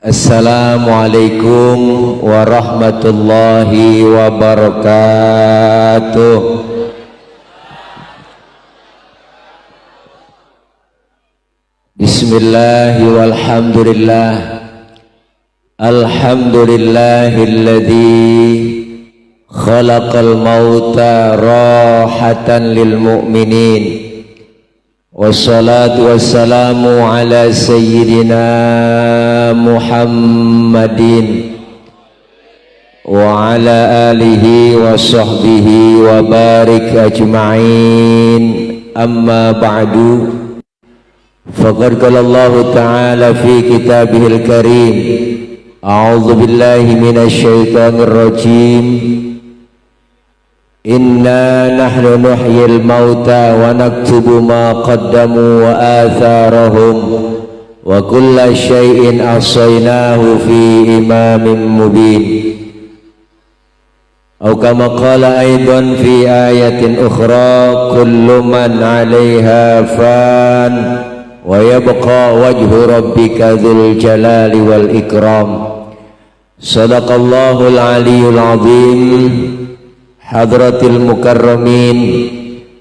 Assalamualaikum warahmatullahi wabarakatuh. Bismillahi walhamdulillah. Alhamdulillahilladzi khalaqal mauta rahatan lil mu'minin. Wassalatu wassalamu ala sayyidina Muhammadin wa ala alihi wa sahbihi wa barik ajma'in. Amma ba'du, faqad qala Allah ta'ala fi kitabihil karim, a'udzu billahi minasy syaithanir rajim. Inna nahnu nuhyil mauta wa naktubu ma qaddamu wa atharahum wa kulla syai'in ahsaynahu fi imamin mubin. Atau kama qala aidan fi ayatin ukhra, kullu man 'alaiha fan wa yabqa wajhu rabbika dzul jalali wal ikram. Shadaqallahul aliyyul azim. Hadratil mukarramin,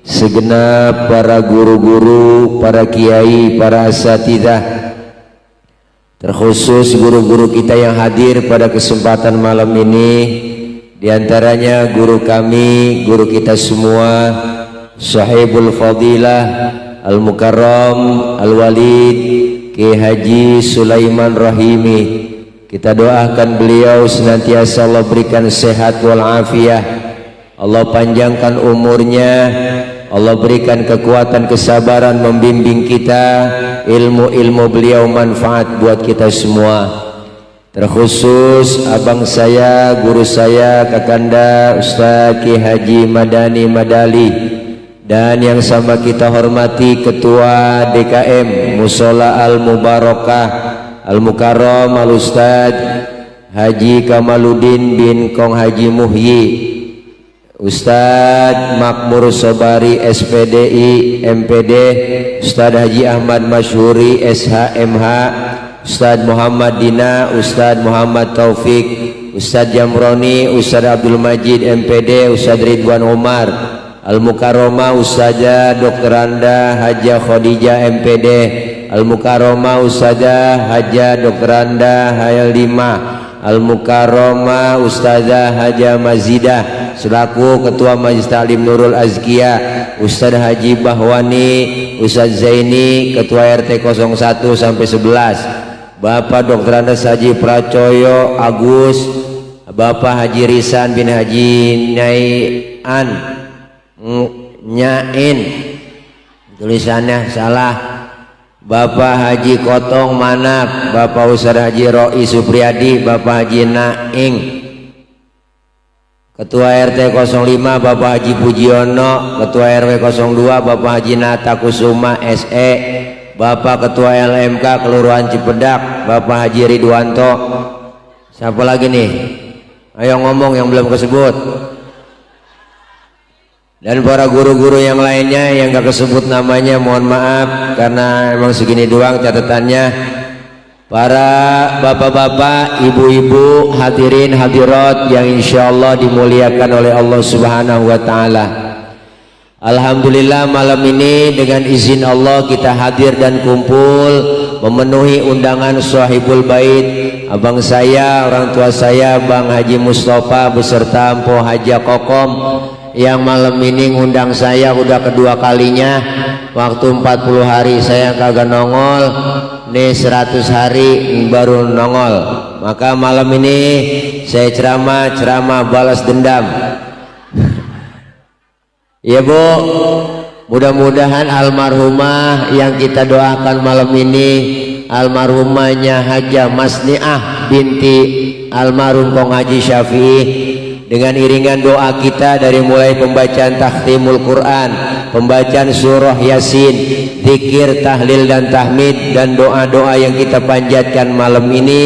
segenap para guru-guru, para kiai, para asatidzah, terkhusus guru-guru kita yang hadir pada kesempatan malam ini, diantaranya guru kami, guru kita semua, Sahibul Fadilah Al-Mukarram Al-Walid Ki Haji Sulaiman Rahimi. Kita doakan beliau senantiasa Allah berikan sehat wal afiah, Allah panjangkan umurnya, Allah berikan kekuatan kesabaran membimbing kita, ilmu-ilmu beliau manfaat buat kita semua. Terkhusus abang saya, guru saya, kakanda Ustaz Ki Haji Madani Madali, dan yang sama kita hormati Ketua DKM Musola Al Mubarakah Al Mukarram Al Ustaz Haji Kamaluddin bin Kong Haji Muhyi, Ustadz Makmur Sobari SPDI MPD, Ustadz Haji Ahmad Masyhuri SHMH, Ustadz Muhammad Dina, Ustadz Muhammad Taufik, Ustadz Jamroni, Ustadz Abdul Majid MPD, Ustadz Ridwan Umar Al-Mukarromah, Ustadzah Dr. Anda Hajah Khadijah MPD Al-Mukarromah, Ustadzah Hajah Dr. Anda Hayaldimah Al-Mukarromah, Ustadzah Hajah Mazidah selaku Ketua Majelis Ta'lim Nurul Azkia, Ustadz Haji Bahwani, Ustadz Zaini Ketua RT 01 sampai 11, Bapak Dr. Andes Haji Pracoyo Agus, Bapak Haji Risan bin Haji Nyain, tulisannya salah, Bapak Haji Kotong Manap, Bapak Ustadz Haji Roi Supriyadi, Bapak Haji Naing, Ketua RT 05 Bapak Haji Pujiono, Ketua RW 02 Bapak Haji Nata Kusuma SE, Bapak Ketua LMK Kelurahan Cipedak Bapak Haji Ridwanto. Siapa lagi nih? Ayo ngomong yang belum kesebut. Dan para guru-guru yang lainnya yang gak kesebut namanya mohon maaf, karena emang segini doang catatannya. Para bapak-bapak, ibu-ibu, hadirin hadirat yang insyaallah dimuliakan oleh Allah Subhanahu wa taala. Alhamdulillah malam ini dengan izin Allah kita hadir dan kumpul memenuhi undangan Sahibul Bait, abang saya, orang tua saya Bang Haji Mustafa beserta Mpo Haja Kokom yang malam ini ngundang saya udah kedua kalinya. Waktu 40 hari saya kagak nongol, nih 100 hari baru nongol. Maka malam ini saya ceramah balas dendam. Ya Bu, mudah-mudahan almarhumah yang kita doakan malam ini, almarhumahnya Hajah Masniah binti almarhum Kong Haji Syafi'i, dengan iringan doa kita dari mulai pembacaan takhtimul Quran, pembacaan surah Yasin, zikir, tahlil dan tahmid, dan doa-doa yang kita panjatkan malam ini,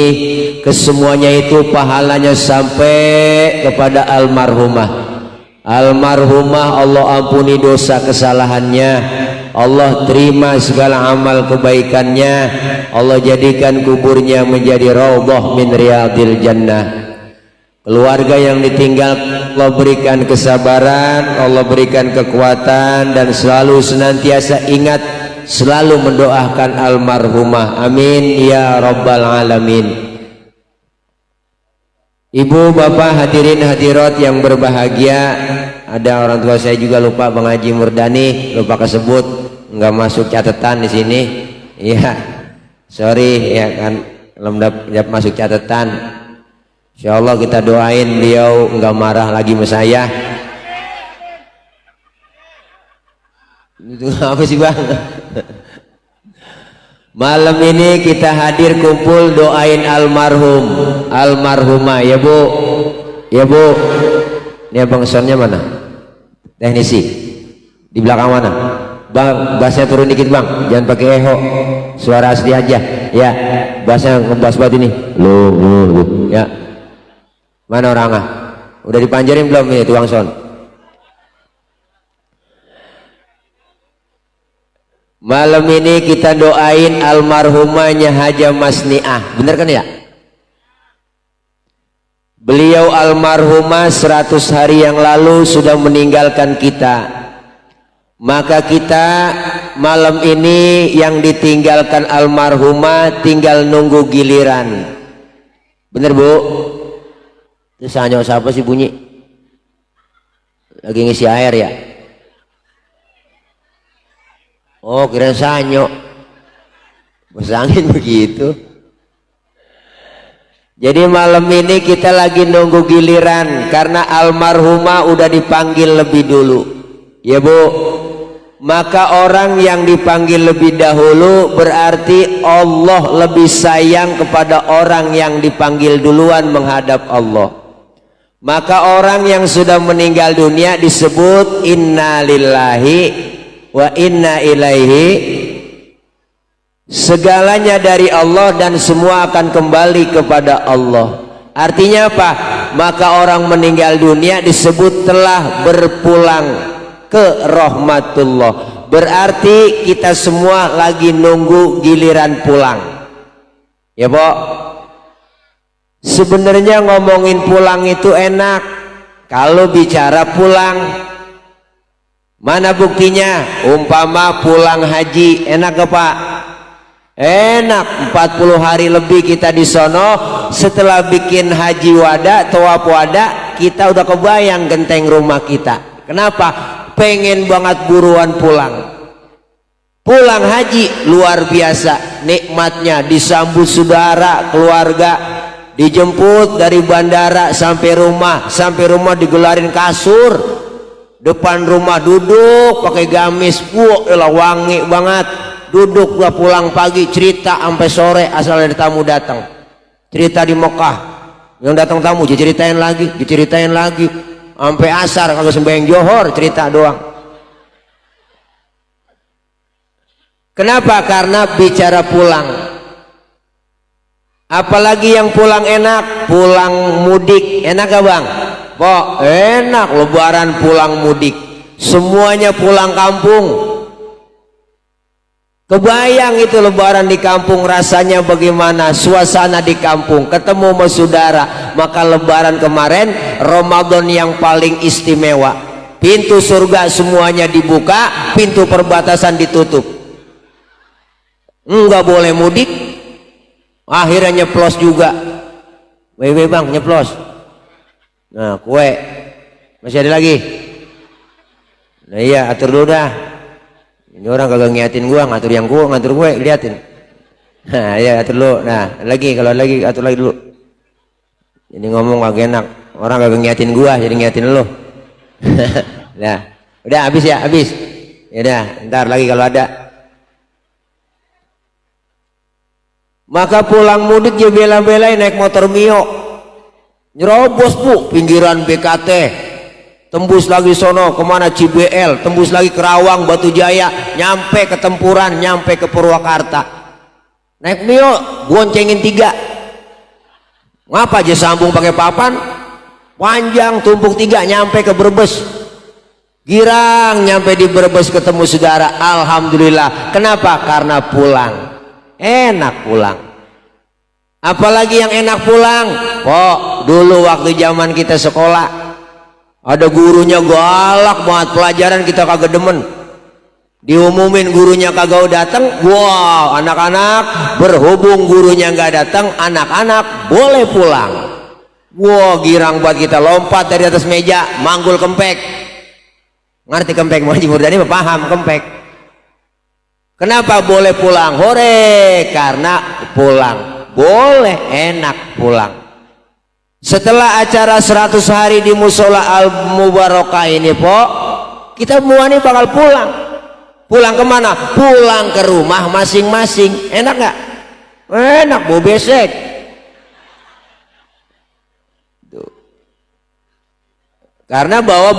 kesemuanya itu pahalanya sampai kepada almarhumah. Almarhumah Allah ampuni dosa kesalahannya, Allah terima segala amal kebaikannya, Allah jadikan kuburnya menjadi raudhah min riyadil jannah. Keluarga yang ditinggal Allah berikan kesabaran, Allah berikan kekuatan, dan selalu senantiasa ingat, selalu mendoakan almarhumah. Amin ya rabbal alamin. Ibu bapak hadirin hadirat yang berbahagia, ada orang tua saya juga lupa, Bang Haji Murdani, lupa kesebut, nggak masuk catatan di sini. Iya, sorry ya kan, belum dapat masuk catatan. Insya Allah kita doain beliau nggak marah lagi sama saya. Itu apa sih bang? Malam ini kita hadir kumpul doain almarhum, almarhumah ya bu, ya bu. Ini abang sonnya mana? Teknisi di belakang mana? Bang, bassnya turun dikit bang, jangan pakai eho, suara asli aja. Ya, bassnya ngebas banget ini. Lu, ya. Mana orangnya? Udah dipanjarin belum ini tukang son? Malam ini kita doain almarhumahnya Haja Masniah, bener kan ya? Beliau almarhumah 100 hari yang lalu sudah meninggalkan kita. Maka kita malam ini yang ditinggalkan almarhumah tinggal nunggu giliran. Bener bu? Itu sanyo siapa sih bunyi? Lagi ngisi air ya? Oh kira sanyo. Besangin begitu. Jadi malam ini kita lagi nunggu giliran karena almarhumah udah dipanggil lebih dulu. Ya bu. Maka orang yang dipanggil lebih dahulu berarti Allah lebih sayang kepada orang yang dipanggil duluan menghadap Allah. Maka orang yang sudah meninggal dunia disebut inna lillahi wa inna ilaihi, segalanya dari Allah dan semua akan kembali kepada Allah. Artinya apa? Maka orang meninggal dunia disebut telah berpulang ke rahmatullah. Berarti kita semua lagi nunggu giliran pulang. Ya Pak. Sebenarnya ngomongin pulang itu enak kalau bicara pulang. Mana buktinya? Umpama pulang haji, enak ke Pak? Enak. 40 hari lebih kita di sono. Setelah bikin haji wada, tawaf wada, kita udah kebayang genteng rumah kita. Kenapa? Pengen banget buruan pulang. Pulang haji luar biasa nikmatnya, disambut saudara, keluarga, dijemput dari bandara sampai rumah digelarin kasur, depan rumah duduk pakai gamis, elah wangi banget, duduk gak pulang pagi, cerita sampai sore asal ada tamu datang, cerita di Mekah, yang datang tamu diceritain lagi, sampai asar kagak sembahyang johor, cerita doang. Kenapa? Karena bicara pulang. Apalagi yang pulang enak, pulang mudik, enak gak bang? Kok enak, lebaran pulang mudik, semuanya pulang kampung. Kebayang itu lebaran di kampung rasanya bagaimana, suasana di kampung, ketemu sama saudara. Maka lebaran kemarin Ramadan yang paling istimewa, pintu surga semuanya dibuka, pintu perbatasan ditutup, enggak boleh mudik. Akhirnya nyeplos juga. Wewe bang nyeplos. Nah kue masih ada lagi. Nah iya atur dulu dah. Ini orang kagak ngiatin gua, ngatur yang gua, ngatur gue, liatin. Nah ya atur dulu. Nah lagi kalau lagi atur lagi dulu. Jadi ngomong kagak enak. Orang kagak ngiatin gua, jadi ngiatin lo. Nah udah habis ya, habis. Ya udah, ntar lagi kalau ada. Maka pulang mudik ya bela-belain naik motor Mio, nyerobos bu pinggiran BKT, tembus lagi sono kemana CBL, tembus lagi Kerawang, Batu Jaya, nyampe ke Tempuran, nyampe ke Purwakarta, naik Mio goncengin 3, ngapa aja sambung pakai papan panjang tumpuk 3 nyampe ke Brebes, Girang nyampe di Brebes ketemu saudara, alhamdulillah. Kenapa? Karena pulang, enak pulang. Apalagi yang enak pulang, kok dulu waktu zaman kita sekolah ada gurunya galak banget, pelajaran kita kagak demen, diumumin gurunya kagak datang, wow, anak-anak berhubung gurunya nggak datang, anak-anak boleh pulang. Wow, girang buat kita, lompat dari atas meja, manggul kempek. Ngerti kempek? Mau Murdani paham kempek. Kenapa boleh pulang? Hore, karena pulang boleh, enak pulang. Setelah acara 100 hari di musola Al Mubarakah ini, Pok, kita semua ini bakal pulang. Pulang kemana? Pulang ke rumah masing-masing. Enak nggak? Enak, bau besek. Tuh. Karena bawa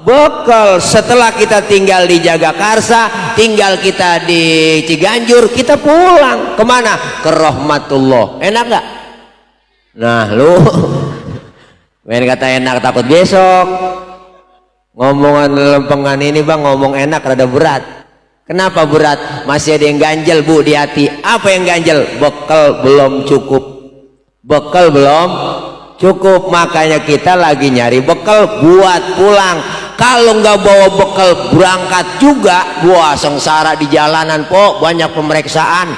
bekal. Setelah kita tinggal di Jagakarsa, tinggal kita di Ciganjur, kita pulang kemana? Ke rahmatullah. Enak nggak? Nah lu main kata enak takut besok. Ngomongan lempengan ini bang, ngomong enak rada berat. Kenapa berat? Masih ada yang ganjel bu di hati. Apa yang ganjel? Bekal belum cukup. Bekal belum cukup, makanya kita lagi nyari bekal buat pulang. Kalau nggak bawa bekal berangkat juga, wah sengsara di jalanan, Pok, banyak pemeriksaan.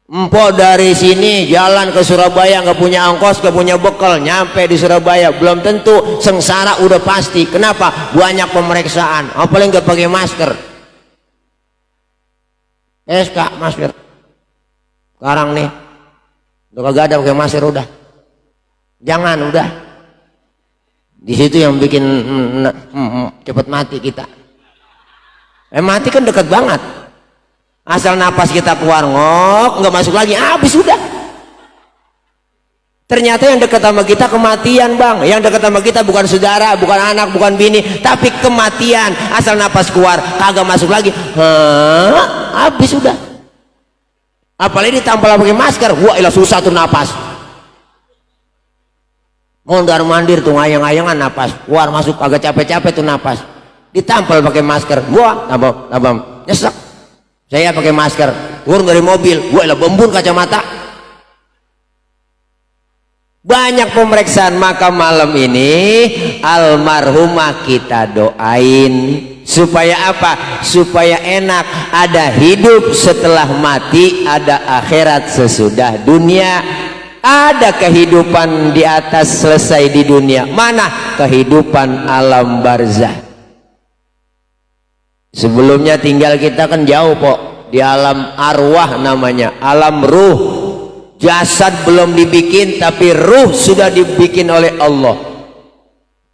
Empok dari sini jalan ke Surabaya nggak punya ongkos, nggak punya bekal, nyampe di Surabaya belum tentu, sengsara udah pasti. Kenapa? Banyak pemeriksaan, apalagi nggak pakai masker. SK masker. Sekarang nih, udah kagak ada pakai masker, udah. Jangan, udah. Di situ yang bikin cepet mati kita. Mati kan dekat banget. Asal napas kita keluar ngok, nggak masuk lagi, habis sudah. Ternyata yang dekat sama kita kematian, bang. Yang dekat sama kita bukan saudara, bukan anak, bukan bini, tapi kematian. Asal napas keluar kagak masuk lagi, habis sudah. Apalagi ditampal pakai masker, wah ilah susah tuh napas. Mondar mandir tuh ngayang-ngayangan napas, keluar masuk agak capek-capek tuh napas. Ditampal pakai masker, gua tabam nyesek. Saya pakai masker, turun dari mobil, gua ilah bembun kacamata. Banyak pemeriksaan, maka malam ini almarhumah kita doain supaya apa? Supaya enak, ada hidup setelah mati, ada akhirat sesudah dunia. Ada kehidupan di atas selesai di dunia. Mana? Kehidupan alam barzah. Sebelumnya tinggal kita kan jauh, Pok, di alam arwah namanya, alam ruh. Jasad belum dibikin, tapi ruh sudah dibikin oleh Allah.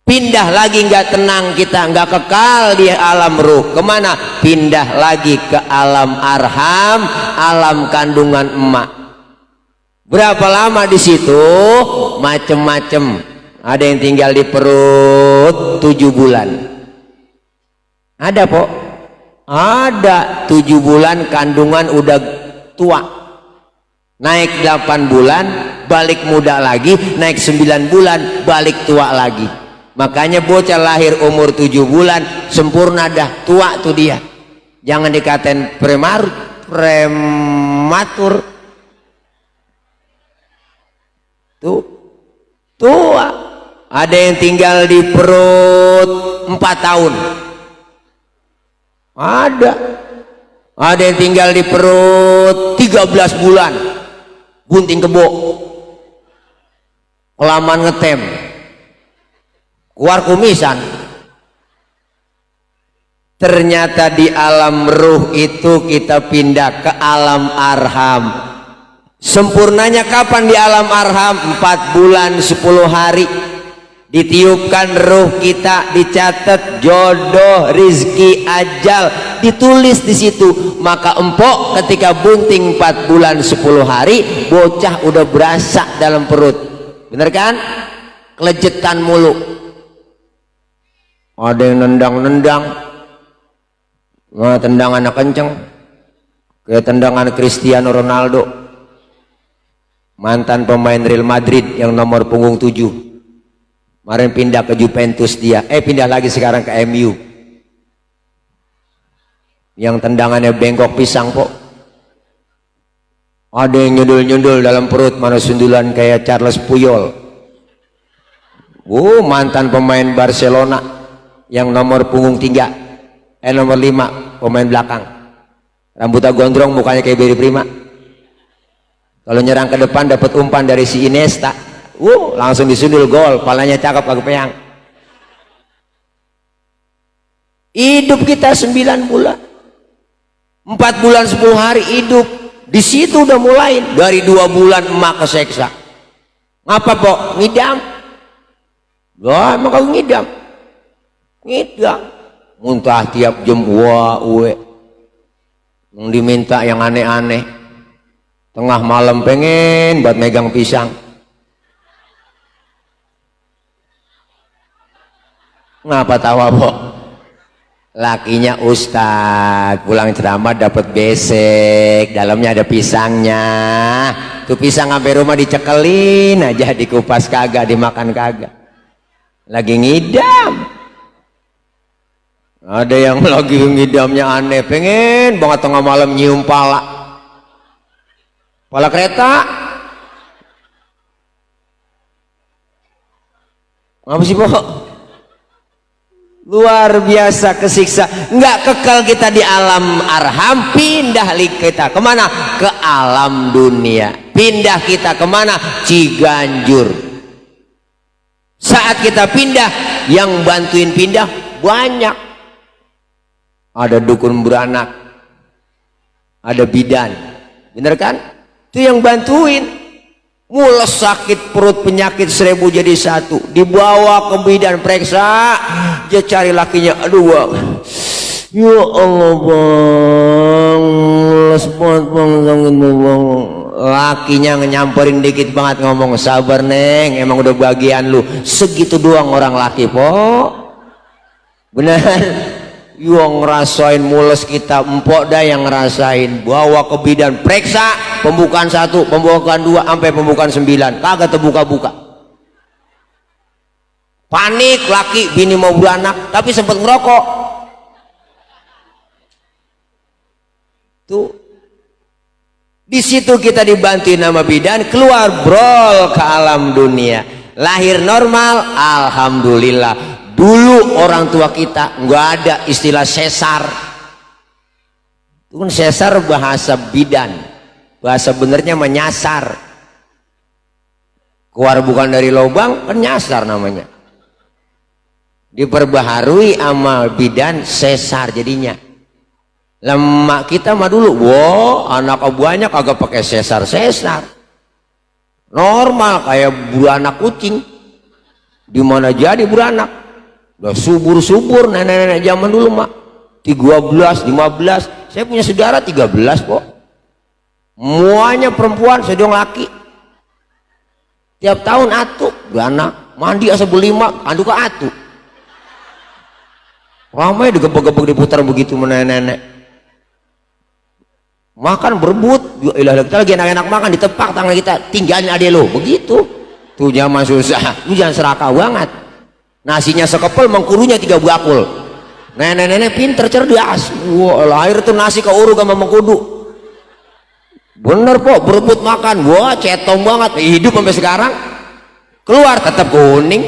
Pindah lagi, nggak tenang kita, nggak kekal di alam ruh. Kemana? Pindah lagi ke alam arham, alam kandungan emak. Berapa lama di situ? Macem-macem. Ada yang tinggal di perut 7 bulan. Ada, Pok? Ada 7 bulan kandungan udah tua. Naik 8 bulan, balik muda lagi. Naik 9 bulan, balik tua lagi. Makanya bocah lahir umur 7 bulan sempurna dah, tua tuh dia. Jangan dikatain prematur. Tuh tua. Ada yang tinggal di perut 4 tahun. Ada yang tinggal di perut 13 bulan. Gunting kebo, kelamaan ngetem, keluar kumisan. Ternyata di alam ruh itu kita pindah ke alam arham. Sempurnanya kapan di alam arham? 4 bulan 10 hari. Ditiupkan ruh kita, dicatat jodoh, rizki, ajal, ditulis di situ. Maka empok ketika bunting 4 bulan 10 hari, bocah udah berasa dalam perut. Bener kan? Kelejetan mulu. Ada yang nendang-nendang, tendang anak kenceng, kayak tendangan Cristiano Ronaldo, mantan pemain Real Madrid yang nomor punggung 7. Kemarin pindah ke Juventus dia, pindah lagi sekarang ke MU. Yang tendangannya bengkok pisang kok. Ada yang nyundul-nyundul dalam perut, mana sundulan kayak Charles Puyol. Mantan pemain Barcelona yang nomor punggung 3, nomor 5, pemain belakang. Rambutnya gondrong, mukanya kayak Barry Prima. Kalau nyerang ke depan dapat umpan dari si Iniesta, langsung disundul gol, palanya cakep kagak peyang. Hidup kita 9 bulan, 4 bulan 10 hari hidup. Di situ udah mulai dari 2 bulan emak keseksa. Ngapa pok? Ngidam. Wah, emang kau ngidam? Ngidam. Muntah tiap jam, yang diminta yang aneh-aneh. Tengah malam pengen buat megang pisang. Ngapa tawa pok? Lakinya ustad pulang ceramah dapat besek, dalamnya ada pisangnya. Tuh pisang sampai rumah dicekelin aja, dikupas kagak, dimakan kagak. Lagi ngidam. Ada yang lagi ngidamnya aneh, pengen banget tengah malam nyium pala kereta. Ngapa sih pok? Luar biasa kesiksa. Nggak kekal kita di alam arham, pindah kita kemana? Ke alam dunia. Pindah kita kemana? Ciganjur. Saat kita pindah, yang bantuin pindah banyak. Ada dukun beranak, ada bidan, bener kan? Itu yang bantuin. Mules sakit perut, penyakit 1000 jadi 1, dibawa ke bidan, periksa, dia cari lakinya. Aduh bang, ya Allah bang, mules banget bang, bang. Lakinya nyamperin dikit banget, ngomong, sabar neng, emang udah bagian lu. Segitu doang orang laki pok, bener. Yang ngerasain mules kita, empok dah yang ngerasain. Bawa ke bidan, periksa, pembukaan 1, pembukaan 2, sampai pembukaan 9, kagak terbuka-buka. Panik laki, bini mau beranak, tapi sempat ngerokok. Tuh, di situ kita dibantuin sama bidan, keluar brol ke alam dunia. Lahir normal, alhamdulillah. Dulu orang tua kita nggak ada istilah sesar. Itu kan sesar bahasa bidan, bahasa benernya menyasar. Keluar bukan dari lubang, kan nyasar namanya. Diperbaharui sama bidan, sesar jadinya. Lemak kita mah dulu, anak buahnya kagak pakai sesar. Normal kayak beranak kucing. Dimana jadi beranak? Udah subur-subur nenek-nenek zaman dulu mak 13, 15. Saya punya saudara 13 kok, semuanya perempuan, saya doang laki. Tiap tahun atu beranak, mandi asal berlima, andu ke atu. Ramai digebek-gebek diputar begitu nenek-nenek. Makan berebut, ilah kita lagi enak-enak makan, ditepak tangan kita, tinggalin adek lo, begitu. Tuh zaman susah, lu jangan serakah banget. Nasinya sekepel, mengkurunya 3 bakul. Nenek-nenek pinter, cerdas. Lahir tuh nasi keuruk sama mengkudu. Bener kok, berebut makan. Cetong banget. Hidup sampai sekarang. Keluar tetap kuning.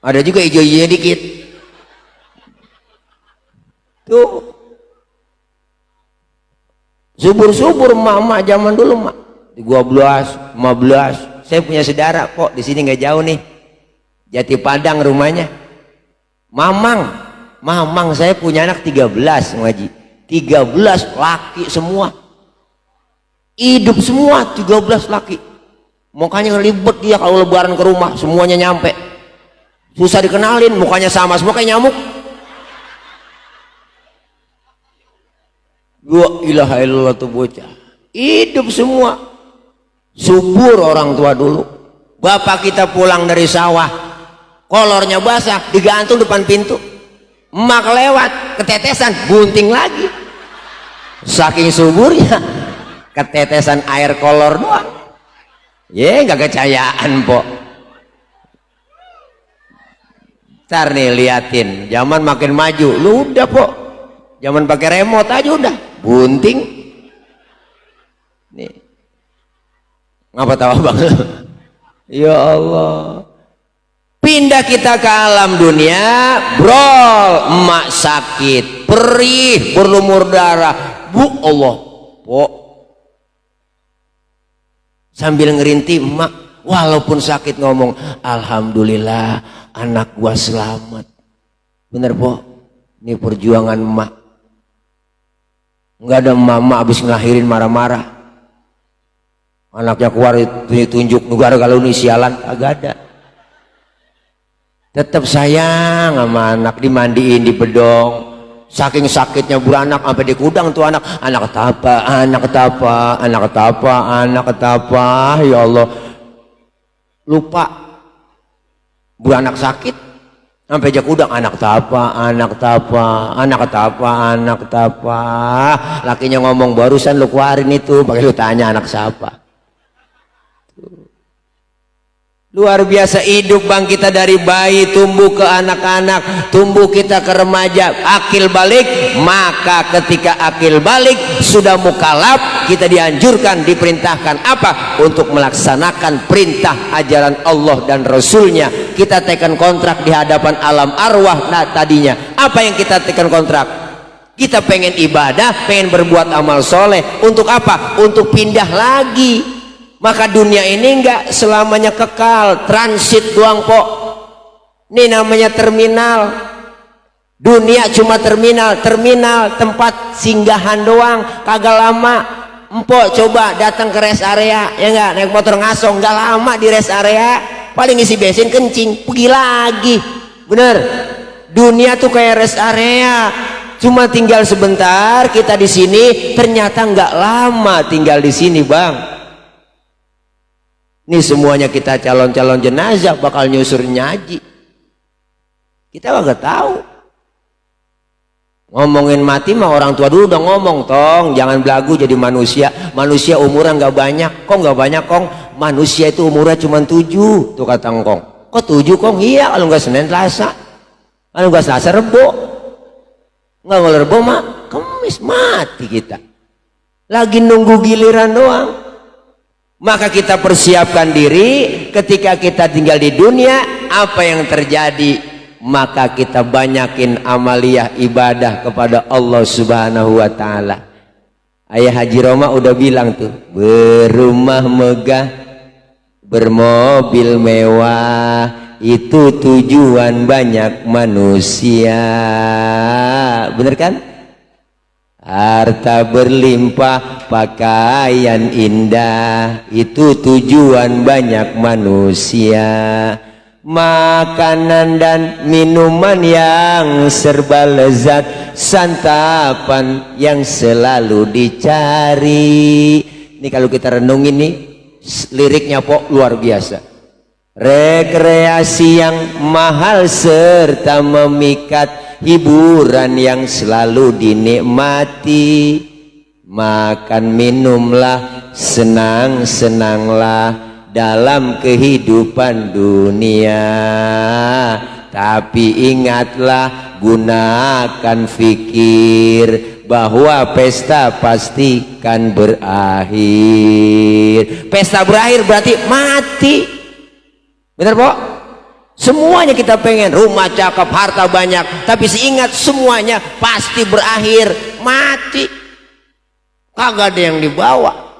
Ada juga hijau-hijaunya dikit. Tuh. Subur-subur emak-emak zaman dulu mak. 12, 15. Saya punya saudara kok di sini nggak jauh nih. Jati Padang rumahnya. Mamang saya punya anak 13 ngaji. 13 laki semua. Hidup semua 13 laki. Mukanya ngelibet dia kalau lebaran ke rumah, semuanya nyampe. Susah dikenalin, mukanya sama semua kayak nyamuk. La ilaha illallah tuh bocah. Hidup semua. Subur orang tua dulu. Bapak kita pulang dari sawah, kolornya basah, digantung depan pintu. Emak lewat, ketetesan, gunting lagi. Saking suburnya, ketetesan air kolor doang. Nggak kecayaan pok. Ntar nih liatin, zaman makin maju, lu udah pok, zaman pakai remote aja udah, bunting. Nih, ngapa tawa bang? Ya Allah, pindah kita ke alam dunia, brol, emak sakit, perih, berlumur darah, bu Allah, pok, sambil ngerintih emak, walaupun sakit ngomong, alhamdulillah. Anak gua selamat. Bener po, ini perjuangan emak. Nggak ada mama abis ngelahirin marah-marah, anaknya keluar tunjuk negara kalau ini sialan, agak ada. Tetap sayang sama anak, dimandiin di bedong, saking sakitnya beranak sampai di kudang tuh anak ketapa, anak ketapa, anak ketapa, anak ketapa. Ya Allah, lupa beranak sakit sampai jak udang, anak tapa, anak tapa, anak tapa, anak tapa. Lakinya ngomong, barusan lu keluarin itu, pakai lu tanya anak siapa. Luar biasa hidup bang, kita dari bayi tumbuh ke anak-anak, tumbuh kita ke remaja, akil balik. Maka ketika akil balik sudah mukallaf, kita dianjurkan, diperintahkan apa? Untuk melaksanakan perintah ajaran Allah dan Rasulnya. Kita tekan kontrak di hadapan alam arwah. Nah tadinya apa yang kita tekan kontrak? Kita pengen ibadah, pengen berbuat amal soleh. Untuk apa? Untuk pindah lagi. Maka dunia ini enggak selamanya kekal, transit doang pok. Ini namanya terminal. Dunia cuma terminal, tempat singgahan doang, kagak lama. Empok coba datang ke rest area, ya enggak, naik motor ngasong, enggak lama di rest area, paling isi bensin kencing, pergi lagi. Bener, dunia tuh kayak rest area, cuma tinggal sebentar. Kita di sini ternyata enggak lama tinggal di sini bang. Ini semuanya kita calon-calon jenazah bakal nyusur nyaji. Kita nggak tahu. Ngomongin mati mah orang tua dulu udah ngomong, tong jangan belagu jadi manusia. Manusia umuran nggak banyak, kok nggak banyak kong. Manusia itu umurnya cuma 7, tuh kata ngkong. Kok 7 kong? Iya, kalau nggak Senin Selasa, kalau nggak Selasa Rebo, nggak Rebo mah Kemis mati kita. Lagi nunggu giliran doang. Maka kita persiapkan diri ketika kita tinggal di dunia, apa yang terjadi? Maka kita banyakin amaliyah ibadah kepada Allah Subhanahu wa Ta'ala. Ayah Haji Roma udah bilang tuh, berumah megah, bermobil mewah, itu tujuan banyak manusia. Bener kan? Harta berlimpah, pakaian indah, itu tujuan banyak manusia. Makanan dan minuman yang serba lezat, santapan yang selalu dicari. Ini kalau kita renungin nih, liriknya pok luar biasa. Rekreasi yang mahal serta memikat, hiburan yang selalu dinikmati. Makan minumlah, senang-senanglah dalam kehidupan dunia. Tapi ingatlah, gunakan fikir bahwa pesta pasti kan berakhir. Pesta berakhir berarti mati. Bener pok? Semuanya kita pengen rumah cakep, harta banyak, tapi ingat semuanya pasti berakhir mati. Kagak ada yang dibawa.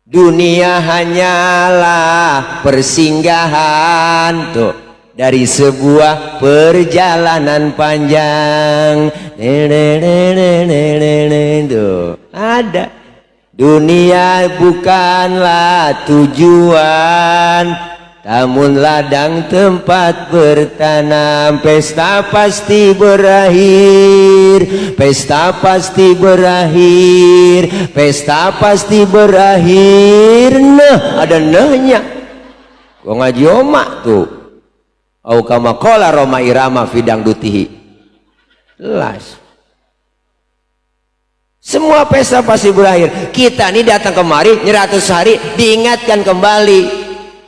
Dunia hanyalah persinggahan tuh dari sebuah perjalanan panjang. Tuh ada. Dunia bukanlah tujuan, namun ladang tempat bertanam. Pesta pasti berakhir, pesta pasti berakhir, pesta pasti berakhir. Nah, ada nahnya. Gua ngaji omak tuh. Au kama qala Roma Irama fidang dutihi. Jelas. Semua pesta pasti berakhir. Kita nih datang kemari 100 hari diingatkan kembali.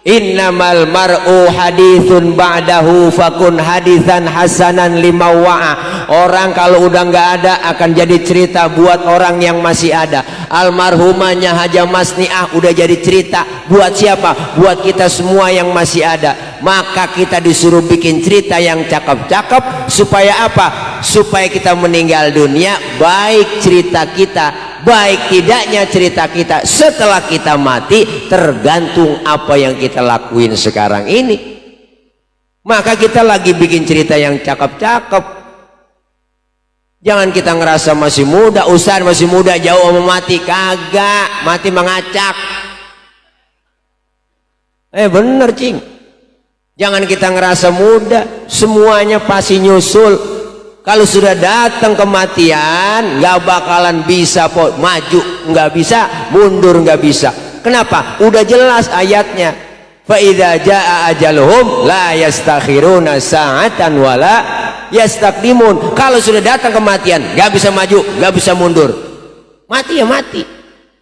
Innamal mar'u haditsun ba'dahu fakun hadisan hasanan limawa'a. Orang kalau udah nggak ada akan jadi cerita buat orang yang masih ada. Almarhumahnya Haja Masniah udah jadi cerita buat siapa? Buat kita semua yang masih ada. Maka kita disuruh bikin cerita yang cakep-cakep supaya apa? Supaya kita meninggal dunia baik cerita kita, baik tidaknya cerita kita setelah kita mati tergantung apa yang kita lakuin sekarang ini. Maka kita lagi bikin cerita yang cakep-cakep. Jangan kita ngerasa masih muda, Ustaz masih muda jauh sama mati. Kagak, mati mengacak. Bener cing. Jangan kita ngerasa muda, semuanya pasti nyusul. Kalau sudah datang kematian nggak bakalan bisa maju, nggak bisa mundur, nggak bisa. Kenapa? Udah jelas ayatnya. Fa idza jaa ajaluhum la yastakhiruna sa'atan wala yastaqdimun. Kalau sudah datang kematian nggak bisa maju, nggak bisa mundur, mati ya mati.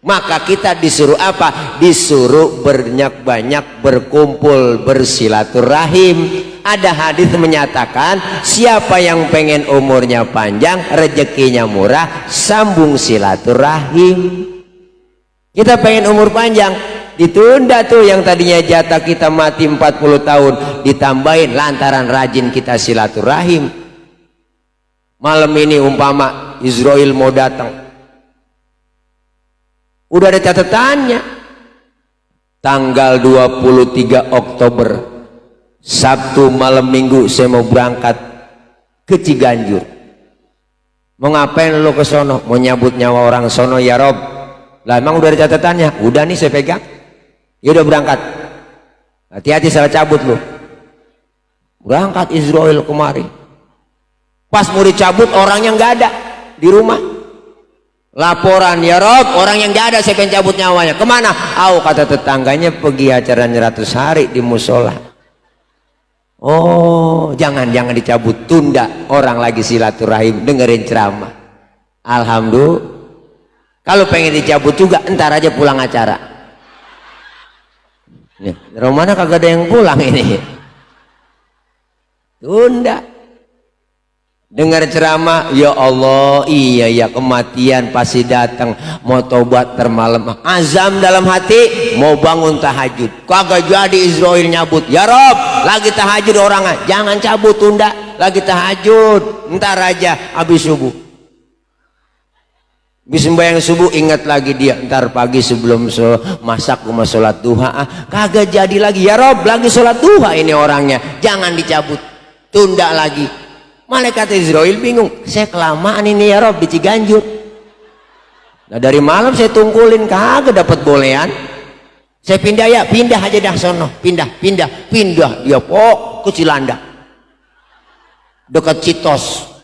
Maka kita disuruh apa? Disuruh banyak berkumpul, bersilaturahim. Ada hadis menyatakan siapa yang pengen umurnya panjang, rezekinya murah, sambung silaturahim. Kita pengen umur panjang, ditunda tuh yang tadinya jatah kita mati 40 tahun, ditambahin lantaran rajin kita silaturahim. Malam ini umpama Israel mau datang, udah ada catatannya. Tanggal 23 Oktober Sabtu malam minggu saya mau berangkat ke Ciganjur. Mau ngapain lo ke sono? Mau nyabut nyawa orang sono ya Rob. Lah emang udah ada catatannya? Udah nih saya pegang. Ya udah berangkat. Hati-hati salah cabut lo. Berangkat Israel kemari. Pas mau dicabut orangnya nggak ada di rumah. Laporan, ya Rob, orang yang nggak ada saya pengen cabut nyawanya. Kemana? Kata tetangganya pergi acara 100 hari di musola. Oh, jangan dicabut, tunda. Orang lagi silaturahim dengerin ceramah. Alhamdulillah. Kalau pengen dicabut juga entar aja pulang acara. Nih, Romana kagak ada yang pulang ini. Tunda. Dengar ceramah, ya Allah, iya ya kematian pasti datang. Mau tobat termalam, azam dalam hati mau bangun tahajud. Kagak jadi Israel nyabut. Ya Rob, lagi tahajud orangnya, jangan cabut, tunda. Lagi tahajud, ntar aja habis subuh. Habis sembahyang subuh ingat lagi dia, ntar pagi sebelum masak rumah sholat duha. Kagak jadi lagi. Ya Rob, lagi sholat duha ini orangnya, jangan dicabut, tunda lagi. Malaikat Israel bingung, saya kelamaan ini ya Rob di Ciganjur. Nah dari malam saya tungkulin kagak dapat bolehan. Saya pindah ya, pindah aja dah sono, pindah dia ke Cilanda, dekat Citos.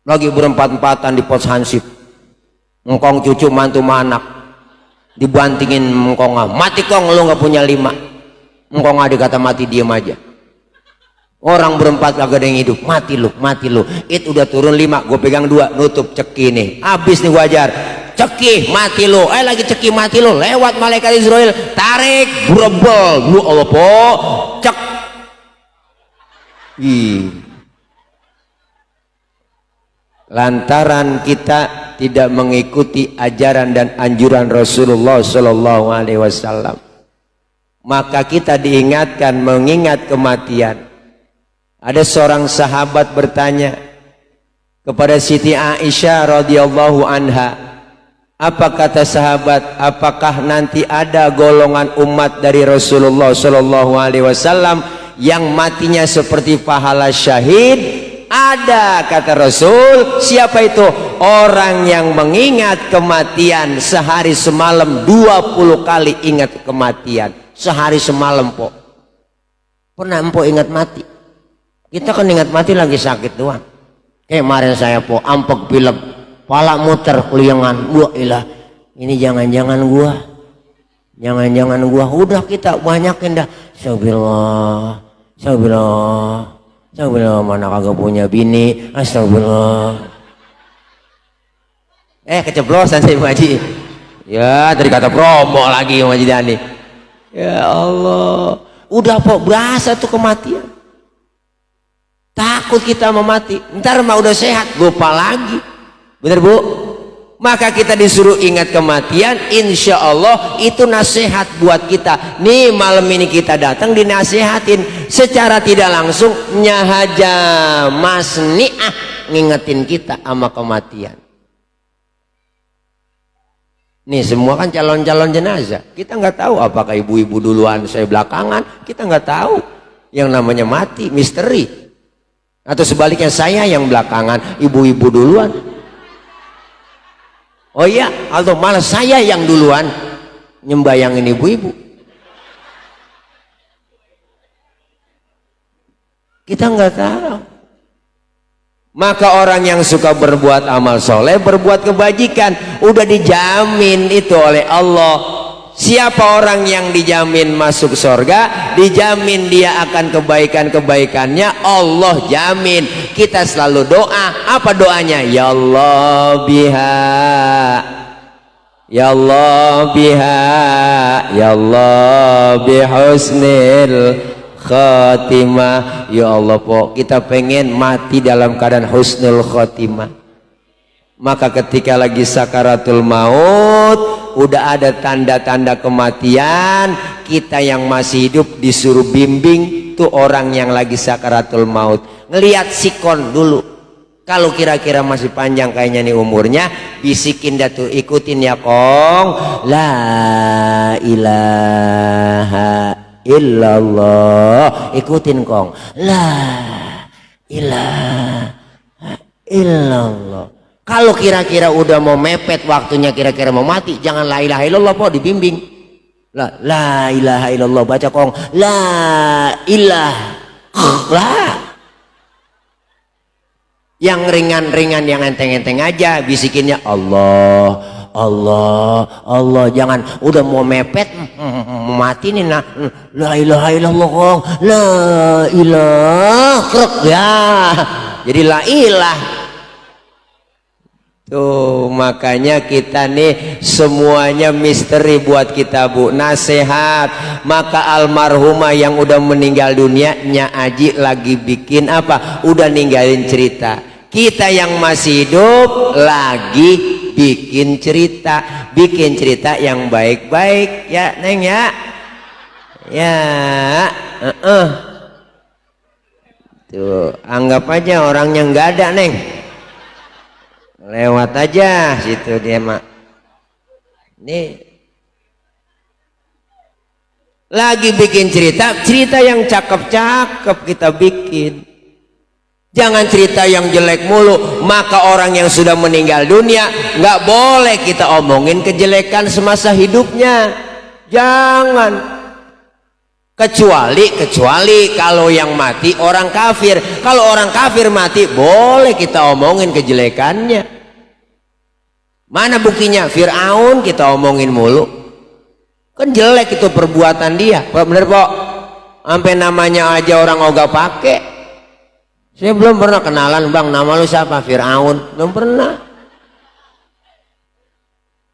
Lagi berempat-empatan di pos hansip, ngkong cucu mantu manak dibantingin ngkong, mati kong lu nggak punya 5. Ngkong dikata mati diem aja. Orang berempat kagak ada yang hidup, mati lu. Itu udah turun 5, gue pegang 2, nutup ceki nih, habis nih gue ajar. Ceki mati lu, lagi ceki mati lu, lewat malaikat Israel, tarik, brebel, lu Allah po, cek. Lantaran kita tidak mengikuti ajaran dan anjuran Rasulullah Shallallahu Alaihi Wasallam, maka kita diingatkan mengingat kematian. Ada seorang sahabat bertanya kepada Siti Aisyah radhiyallahu anha, apa kata sahabat, apakah nanti ada golongan umat dari Rasulullah Shallallahu Alaihi Wasallam yang matinya seperti pahala syahid? Ada, kata Rasul. Siapa itu? Orang yang mengingat kematian sehari semalam 20 kali ingat kematian sehari semalam. Pernah empok ingat mati? Kita kan ingat mati lagi sakit doang. Kayak kemarin saya ampek pilek, pala muter keliangan. Wah ilah, ini jangan-jangan gua. Udah kita banyakin dah. Astagfirullah. Mana kagak punya bini. Astagfirullah. Keceplosan saya Bu Haji. Ya, tadi kata promo lagi Haji Dani. Ya Allah, udah kok berasa tuh kematian. Takut kita mau mati, ntar mah udah sehat lupa lagi. Bener Bu? Maka kita disuruh ingat kematian, insya Allah itu nasihat buat kita. Nih malam ini kita datang dinasehatin secara tidak langsung, nyahaja masni'ah ngingetin kita sama kematian. Nih semua kan calon-calon jenazah, kita nggak tahu apakah ibu-ibu duluan saya belakangan, kita nggak tahu. Yang namanya mati misteri. Atau sebaliknya saya yang belakangan, ibu-ibu duluan. Oh iya, atau malah saya yang duluan nyembayangin ibu-ibu. Kita nggak tahu. Maka orang yang suka berbuat amal soleh, berbuat kebajikan, udah dijamin itu oleh Allah. Siapa orang yang dijamin masuk surga, dijamin dia akan kebaikan-kebaikannya, Allah jamin. Kita selalu doa, apa doanya? Ya Allah biha, ya Allah biha, ya Allah bihusnil khatimah. Ya Allah po, kita pengen mati dalam keadaan husnul khatimah. Maka ketika lagi sakaratul maut, udah ada tanda-tanda kematian, kita yang masih hidup disuruh bimbing tuh orang yang lagi sakaratul maut. Ngelihat sikon dulu, kalau kira-kira masih panjang kayaknya nih umurnya, bisikin dah tuh, ikutin ya Kong, la ilaha illallah, ikutin Kong, la ilaha illallah. Kalau kira-kira udah mau mepet waktunya, kira-kira mau mati, jangan la ilaha illallah po, dibimbing. La ilaha illallah, baca Kong, la ilaha. Yang ringan-ringan, yang enteng-enteng aja, bisikinnya Allah, Allah, Allah. Jangan udah mau mepet, mati nih, nah, la ilaha illallah Kong, la ilaha, ya. Jadi la ilah. Tuh makanya kita nih semuanya misteri buat kita Bu, nasihat. Maka almarhumah yang udah meninggal dunia, Nya Aji lagi bikin apa? Udah ninggalin cerita. Kita yang masih hidup lagi bikin cerita yang baik-baik ya Neng ya. Ya, tuh anggap aja orangnya nggak ada Neng. Lewat aja situ dia mak. Nih lagi bikin cerita yang cakep-cakep kita bikin. Jangan cerita yang jelek mulu. Maka orang yang sudah meninggal dunia nggak boleh kita omongin kejelekan semasa hidupnya. Jangan. Kecuali kalau yang mati orang kafir. Kalau orang kafir mati boleh kita omongin kejelekannya. Mana buktinya? Fir'aun kita omongin mulu, kan jelek itu perbuatan dia. Bener Pok? Sampai namanya aja orang ogah pakai. Saya belum pernah kenalan, Bang, nama lu siapa? Fir'aun. Belum pernah.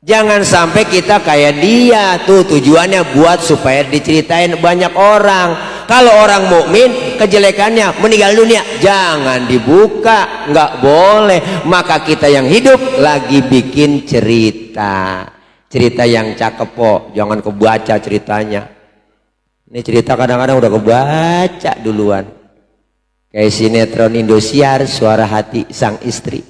Jangan sampai kita kayak dia. Tuh tujuannya buat supaya diceritain banyak orang. Kalau orang mukmin kejelekannya meninggal dunia jangan dibuka, nggak boleh. Maka kita yang hidup lagi bikin cerita yang cakep Pok, jangan kebaca ceritanya. Ini cerita kadang-kadang udah kebaca duluan, kayak sinetron Indosiar Suara Hati Sang Istri.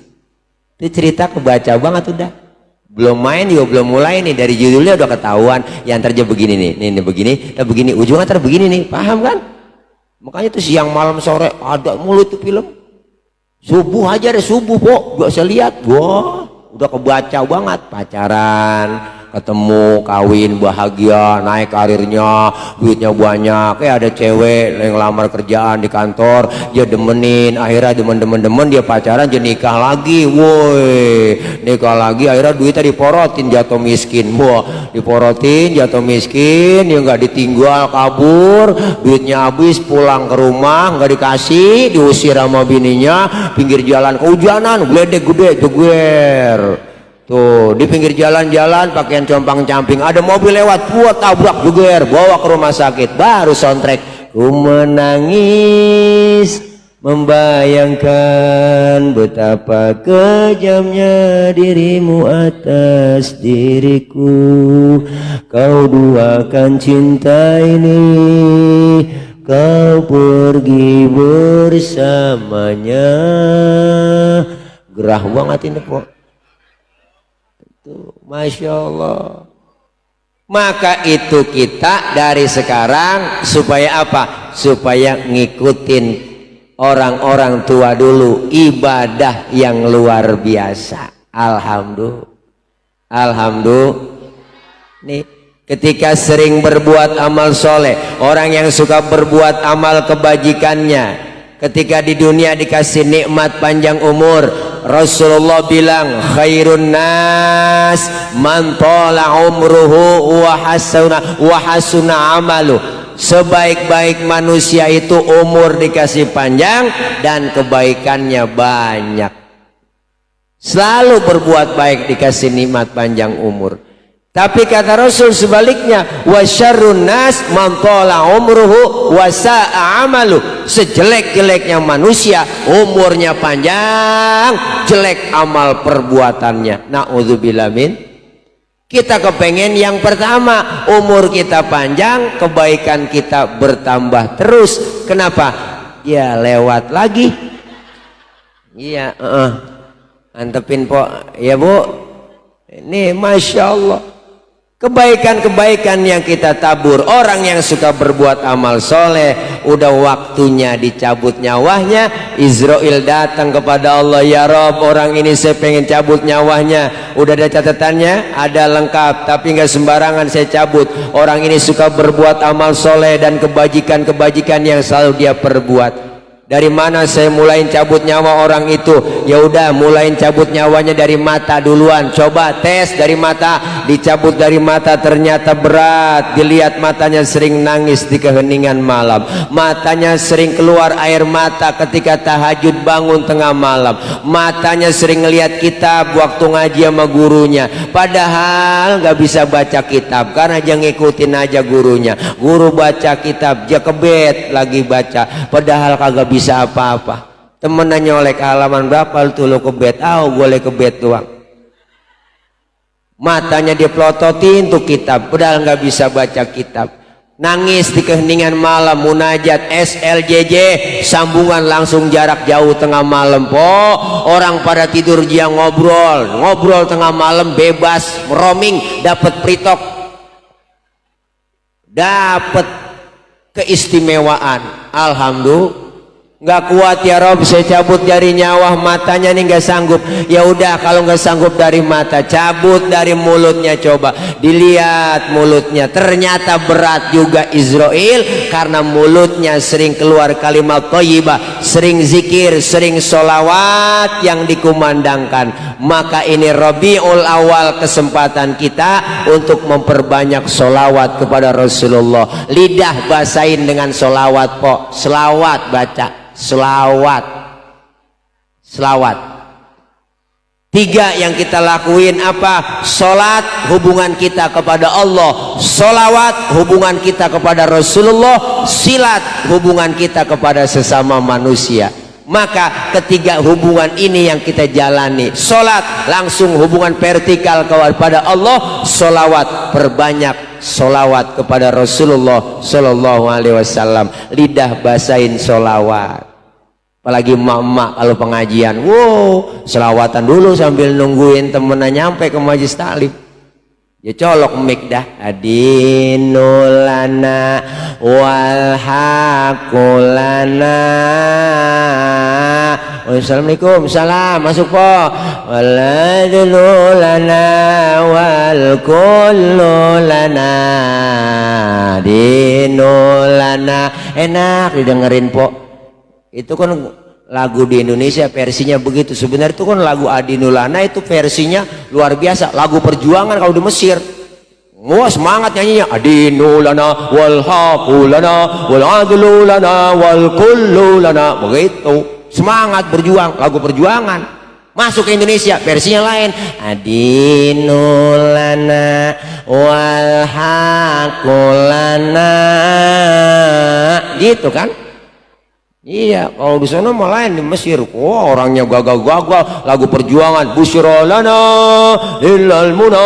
Itu cerita kebaca banget udah. Belum main juga belum mulai nih, dari judulnya udah ketahuan yang terjadi begini nih, ini begini, ujungnya begini nih, paham kan? Makanya tuh siang malam sore ada mulu itu film. Subuh aja deh, subuh Pok, gak usah lihat, wah udah kebaca banget. Pacaran, ketemu, kawin, bahagia, naik karirnya, duitnya banyak. Ada cewek yang lamar kerjaan di kantor, dia demenin, akhirnya demen dia pacaran, dia nikah lagi, woi, nikah lagi, akhirnya duitnya diporotin, jatuh miskin, wah, diporotin, jatuh miskin, dia nggak ditinggal, kabur, duitnya habis, pulang ke rumah, nggak dikasih, diusir sama bininya, pinggir jalan kehujanan, gledek gede, jeger. Tuh di pinggir jalan-jalan pakaian compang-camping, ada mobil lewat, buat tabrak juger, bawa ke rumah sakit, baru soundtrack. Ku menangis membayangkan betapa kejamnya dirimu atas diriku. Kau duakan cinta ini, kau pergi bersamanya. Gerah banget ini po. Masya Allah. Maka itu kita dari sekarang supaya apa? Supaya ngikutin orang-orang tua dulu, ibadah yang luar biasa. Alhamdulillah. Alhamdulillah. Nih, ketika sering berbuat amal soleh, orang yang suka berbuat amal kebajikannya, ketika di dunia dikasih nikmat panjang umur, Rasulullah bilang khairun nas man tala umruhu wa hasuna amalu. Sebaik-baik manusia itu umur dikasih panjang dan kebaikannya banyak. Selalu berbuat baik dikasih nikmat panjang umur. Tapi kata Rasul sebaliknya, wasyarrun nas man tala umruhu wa sa'a amalu. Sejelek-jeleknya manusia umurnya panjang, jelek amal perbuatannya. Na'udzubillah min. Kita kepengen yang pertama, umur kita panjang, kebaikan kita bertambah terus. Kenapa? Ya lewat lagi. Iya, antepin po, ya bu. Ini Masya Allah. Kebaikan-kebaikan yang kita tabur, orang yang suka berbuat amal soleh, udah waktunya dicabut nyawanya. Israel datang kepada Allah, ya Rob, orang ini saya pengen cabut nyawanya. Udah ada catatannya, ada lengkap, tapi nggak sembarangan saya cabut. Orang ini suka berbuat amal soleh dan kebajikan-kebajikan yang selalu dia perbuat. Dari mana saya mulai cabut nyawa orang itu? Ya udah, mulai cabut nyawanya dari mata duluan. Coba tes dari mata, dicabut dari mata ternyata berat. Dilihat matanya sering nangis di keheningan malam. Matanya sering keluar air mata ketika tahajud bangun tengah malam. Matanya sering ngelihat kitab waktu ngaji sama gurunya. Padahal nggak bisa baca kitab karena aja ngikutin aja gurunya. Guru baca kitab, dia kebet lagi baca. Padahal kagak bisa apa-apa. Temen nyolek halaman berapa tuh lo kebet? Boleh kebet doang. Matanya dia pelototin tuh kitab, padahal nggak bisa baca kitab. Nangis di keheningan malam, munajat SLJJ, sambungan langsung jarak jauh tengah malam po. Orang pada tidur dia ngobrol tengah malam bebas roaming, dapat pritok, dapat keistimewaan. Alhamdulillah. Nggak kuat ya Rob, saya cabut dari nyawa, matanya nih nggak sanggup. Ya udah, kalau nggak sanggup dari mata, cabut dari mulutnya. Coba dilihat mulutnya, ternyata berat juga Israel karena mulutnya sering keluar kalimat thayyibah, sering zikir, sering solawat yang dikumandangkan. Maka ini Rabiul Awal, kesempatan kita untuk memperbanyak solawat kepada Rasulullah. Lidah basahin dengan solawat po, selawat baca. Selawat. Tiga yang kita lakuin apa? Sholat, hubungan kita kepada Allah. Sholawat, hubungan kita kepada Rasulullah. Silat, hubungan kita kepada sesama manusia. Maka ketiga hubungan ini yang kita jalani. Sholat, langsung hubungan vertikal kepada Allah. Sholawat, perbanyak sholawat kepada Rasulullah Sallallahu Alaihi Wasallam. Lidah basahin sholawat. Apalagi emak-emak kalau pengajian, wow, selawatan dulu sambil nungguin temennya nyampe ke majlis taklim. Ya colok mic dah. Adinulana walhakulana. Wassalamualaikum, salam, masuk po. Waladululana walkullulana. Dinulana, enak didengerin po. Itu kan lagu di Indonesia versinya begitu. Sebenarnya itu kan lagu Adinulana, itu versinya luar biasa, lagu perjuangan kalau di Mesir. Wah, semangat nyanyinya. Adinulana wal haqulana wal adlulana wal kullulana. Begitu semangat berjuang, lagu perjuangan. Masuk ke Indonesia, versinya lain. Adinulana wal haqulana. Gitu kan? Iya, kalau di sana mah lain, di Mesir. Oh, orangnya gagal-gagal, lagu perjuangan. Busyra lana illal muna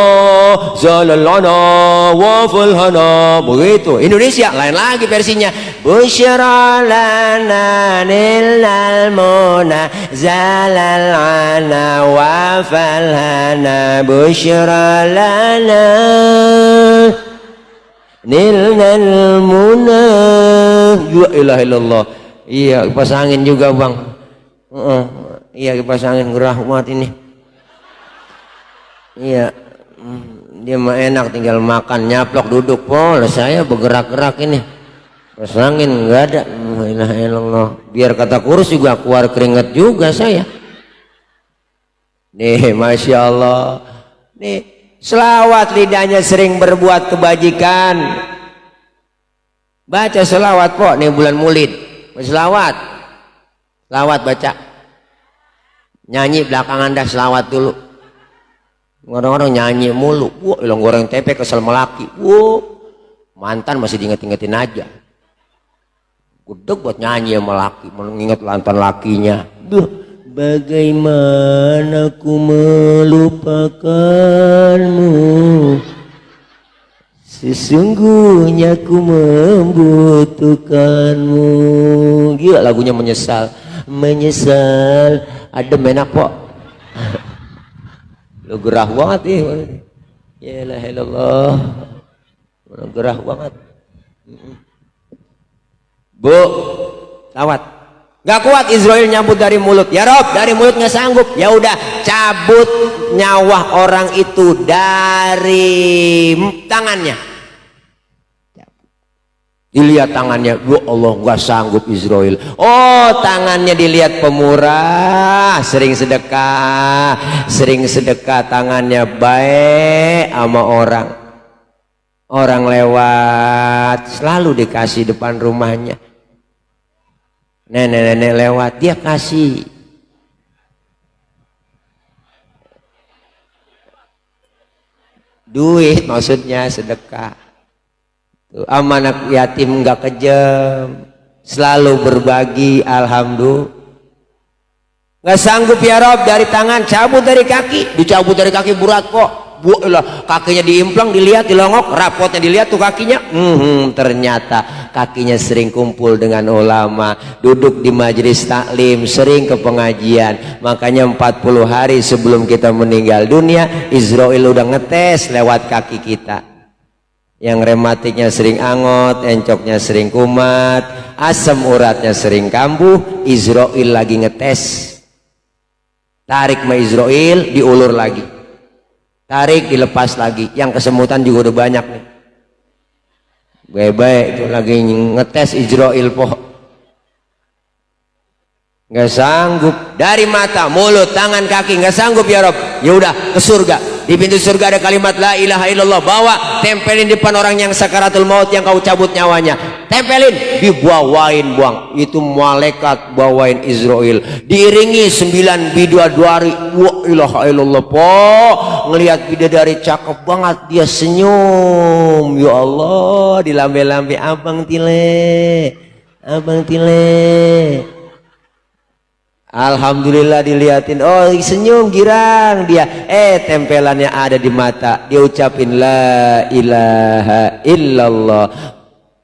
zalal lana wa falhana. Begitu. Indonesia lain lagi versinya. Busyra lana illal muna zalal lana wa falhana. Busyra lana illal muna. La ilaha illallah. Iya, kipas angin juga bang. Iya, kipas angin gerah banget ini. Iya, dia mah enak tinggal makan, nyaplok, duduk. Pol, saya bergerak-gerak ini. Kipas angin nggak ada. La ilaha illallah. Biar kata kurus juga keluar keringat juga saya. Nih, masya Allah. Nih, selawat lidahnya sering berbuat kebajikan. Baca selawat kok nih bulan Maulid. Selawat baca, nyanyi belakangan dah, selawat dulu. Orang-orang nyanyi mulu, wah ilang goreng tempe kesel melaki, wah mantan masih diinget-ingetin aja. Gudeg buat nyanyi sama laki, mengingat mantan lakinya. Duh, bagaimana ku melupakanmu? Sesungguhnya ku membutuhkanmu. Gila lagunya menyesal. Adem enak kok. Lu gerah banget nih. Ya la ilallah. Gerah banget. Bu, lawat. Gak kuat Israel nyambut dari mulut. Ya Rob, dari mulut gak sanggup. Ya udah, cabut nyawa orang itu dari tangannya. Dilihat tangannya, ya Allah gak sanggup Israel. Oh, tangannya dilihat pemurah, sering sedekah, tangannya baik sama orang lewat selalu dikasih depan rumahnya. Nenek-nenek lewat dia kasih. Duit maksudnya sedekah. Sama anak yatim nggak kejam, selalu berbagi. Alhamdulillah. Nggak sanggup ya Rob dari tangan, cabut dari kaki. Dicabut dari kaki berat kok. Buah, kakinya diimplang, dilihat, dilongok, rapotnya dilihat tuh kakinya. Ternyata kakinya sering kumpul dengan ulama, duduk di majelis taklim, sering ke pengajian. Makanya 40 hari sebelum kita meninggal dunia, Israel udah ngetes lewat kaki kita. Yang rematiknya sering angot, encoknya sering kumat, asam uratnya sering kambuh. Israel lagi ngetes. Tarik sama Israel, diulur lagi. Tarik, dilepas lagi. Yang kesemutan juga udah banyak nih. Baik-baik itu lagi ngetes Israel po. Nggak sanggup dari mata, mulut, tangan, kaki, nggak sanggup ya Rob. Ya udah ke surga. Di pintu surga ada kalimat la ilaha illallah. Bawa, tempelin di depan orang yang sakaratul maut yang kau cabut nyawanya. Tempelin, dibawain buang. Itu malaikat bawain Israel. Diiringi 9 bidadari. Wa ilaha illallah po. Ngelihat bidadari cakep banget, dia senyum. Ya Allah, dilambe-lambe abang tile. Alhamdulillah dilihatin, oh senyum girang dia. Tempelannya ada di mata. Dia ucapin la ilaha illallah.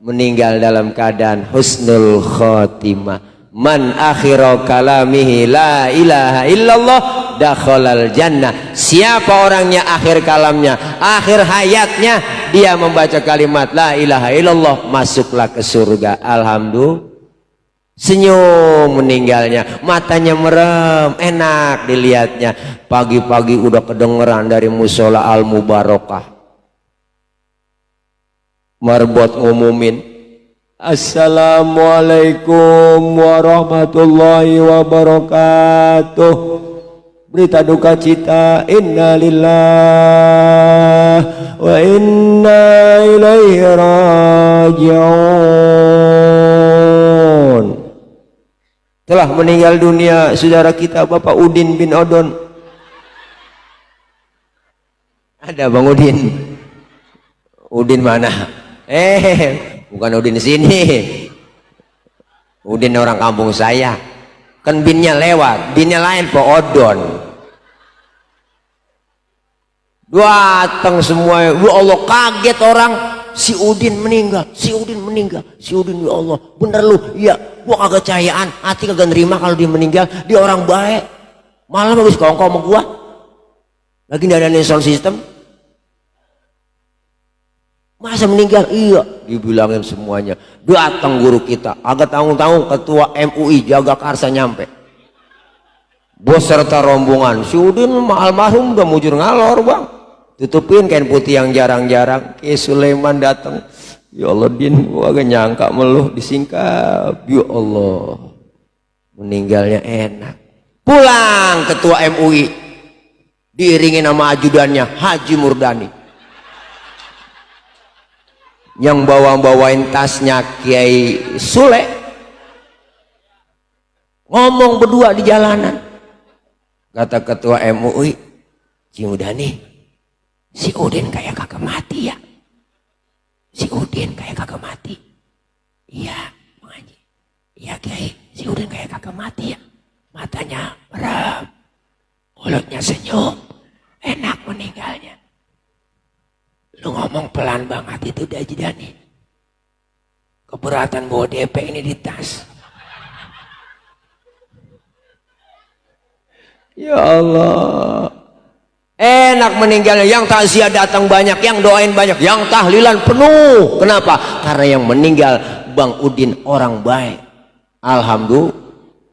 Meninggal dalam keadaan husnul khotimah. Man akhira kalamihi la ilaha illallah dakhalal jannah. Siapa orangnya akhir kalamnya, akhir hayatnya dia membaca kalimat la ilaha illallah, masuklah ke surga. Alhamdulillah. Senyum meninggalnya, matanya merem, enak dilihatnya. Pagi-pagi udah kedengeran dari musola Al Mubarakah, marbot ngumumin, Assalamualaikum warahmatullahi wabarakatuh. Berita duka cita, inna lillahi wa inna ilaihi raji'un. telah meninggal dunia saudara kita Bapak Udin bin Odon. Ada Bang Udin. Udin mana? Bukan Udin sini. Udin orang kampung saya. Kan binnya lewat, binnya lain Pak Odon. Datang semua, ya Allah, kaget orang. Si Udin meninggal, si Udin meninggal, si Udin, ya Allah, bener lu? Iya, gua kagak cahayaan, hati kagak nerima kalau dia meninggal. Dia orang baik, malam habis kongkong sama gua, lagi nggak ada sound system, masa meninggal? Iya, dibilangin semuanya. Datang guru kita, agak tanggung-tanggung ketua MUI Jagakarsa nyampe, beserta rombongan. Si Udin almarhum udah mujur ngalor bang, tutupin kain putih yang jarang-jarang. Ki Sulaiman datang, ya Allah Din, gua agak nyangka meluh disingkap. Ya Allah, meninggalnya enak. Pulang ketua MUI diiringi nama ajudannya Haji Murdani, yang bawa-bawain tasnya Kiai Sule. Ngomong berdua di jalanan, kata ketua MUI, Ci Murdani, si Udin kayak kagak mati ya? Si Udin kayak kagak mati. Iya Bang Haji, iya Kiai, si Udin kayak kagak mati ya? Matanya merem, mulutnya senyum, enak meninggalnya. Lu ngomong pelan banget itu Dajidani, keberatan bawa DP ini di tas. Ya Allah, enak meninggalnya. Yang takziah datang banyak, yang doain banyak, yang tahlilan penuh. Kenapa? Karena yang meninggal Bang Udin orang baik. Alhamdulillah.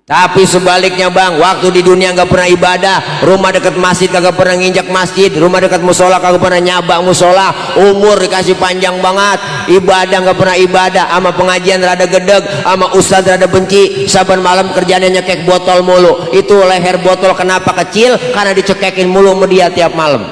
Tapi sebaliknya bang, waktu di dunia nggak pernah ibadah, rumah dekat masjid kagak pernah nginjak masjid, rumah dekat musola kagak pernah nyabak musola, umur dikasih panjang banget, ibadah nggak pernah ibadah, sama pengajian rada gedeg, sama ustadz rada benci, saban malam kerjanya nyekek botol mulu. Itu leher botol kenapa kecil? Karena dicekekin mulu sama dia tiap malam.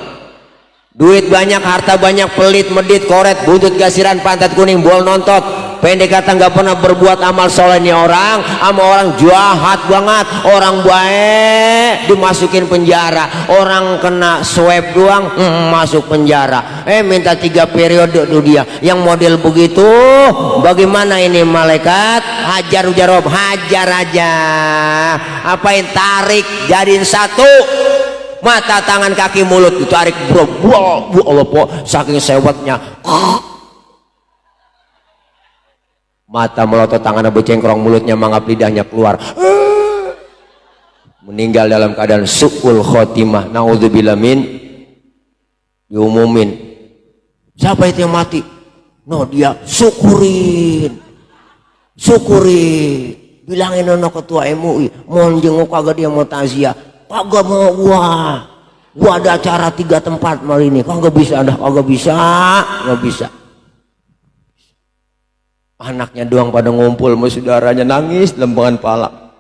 Duit banyak, harta banyak, pelit, medit, koret, buntut gasiran, pantat kuning, bol nontot. Pendek kata nggak pernah berbuat amal soleh. Ini orang sama orang jahat banget, orang baik dimasukin penjara, orang kena swab doang masuk penjara. Minta 3 periode tuh dia. Yang model begitu bagaimana ini malaikat? Hajar ujarob, hajar aja, apain, tarik jadiin satu, mata tangan kaki mulut ditarik, bro, bu Allah po, saking sewetnya. Mata melotot, tangannya becengkrong, mulutnya mangap, lidahnya keluar. Meninggal dalam keadaan su'ul khotimah. Na'udzubillah min. Diumumin, siapa itu yang mati? No, dia syukurin, syukurin. Bilangin anak ketua MUI, mau jenguk kagak, dia mau takziah. Kagak mau gua ada acara 3 tempat malam ini. Kagak bisa, dah kagak bisa, nggak bisa. Anaknya doang pada ngumpul, sama saudaranya nangis lembangan pala.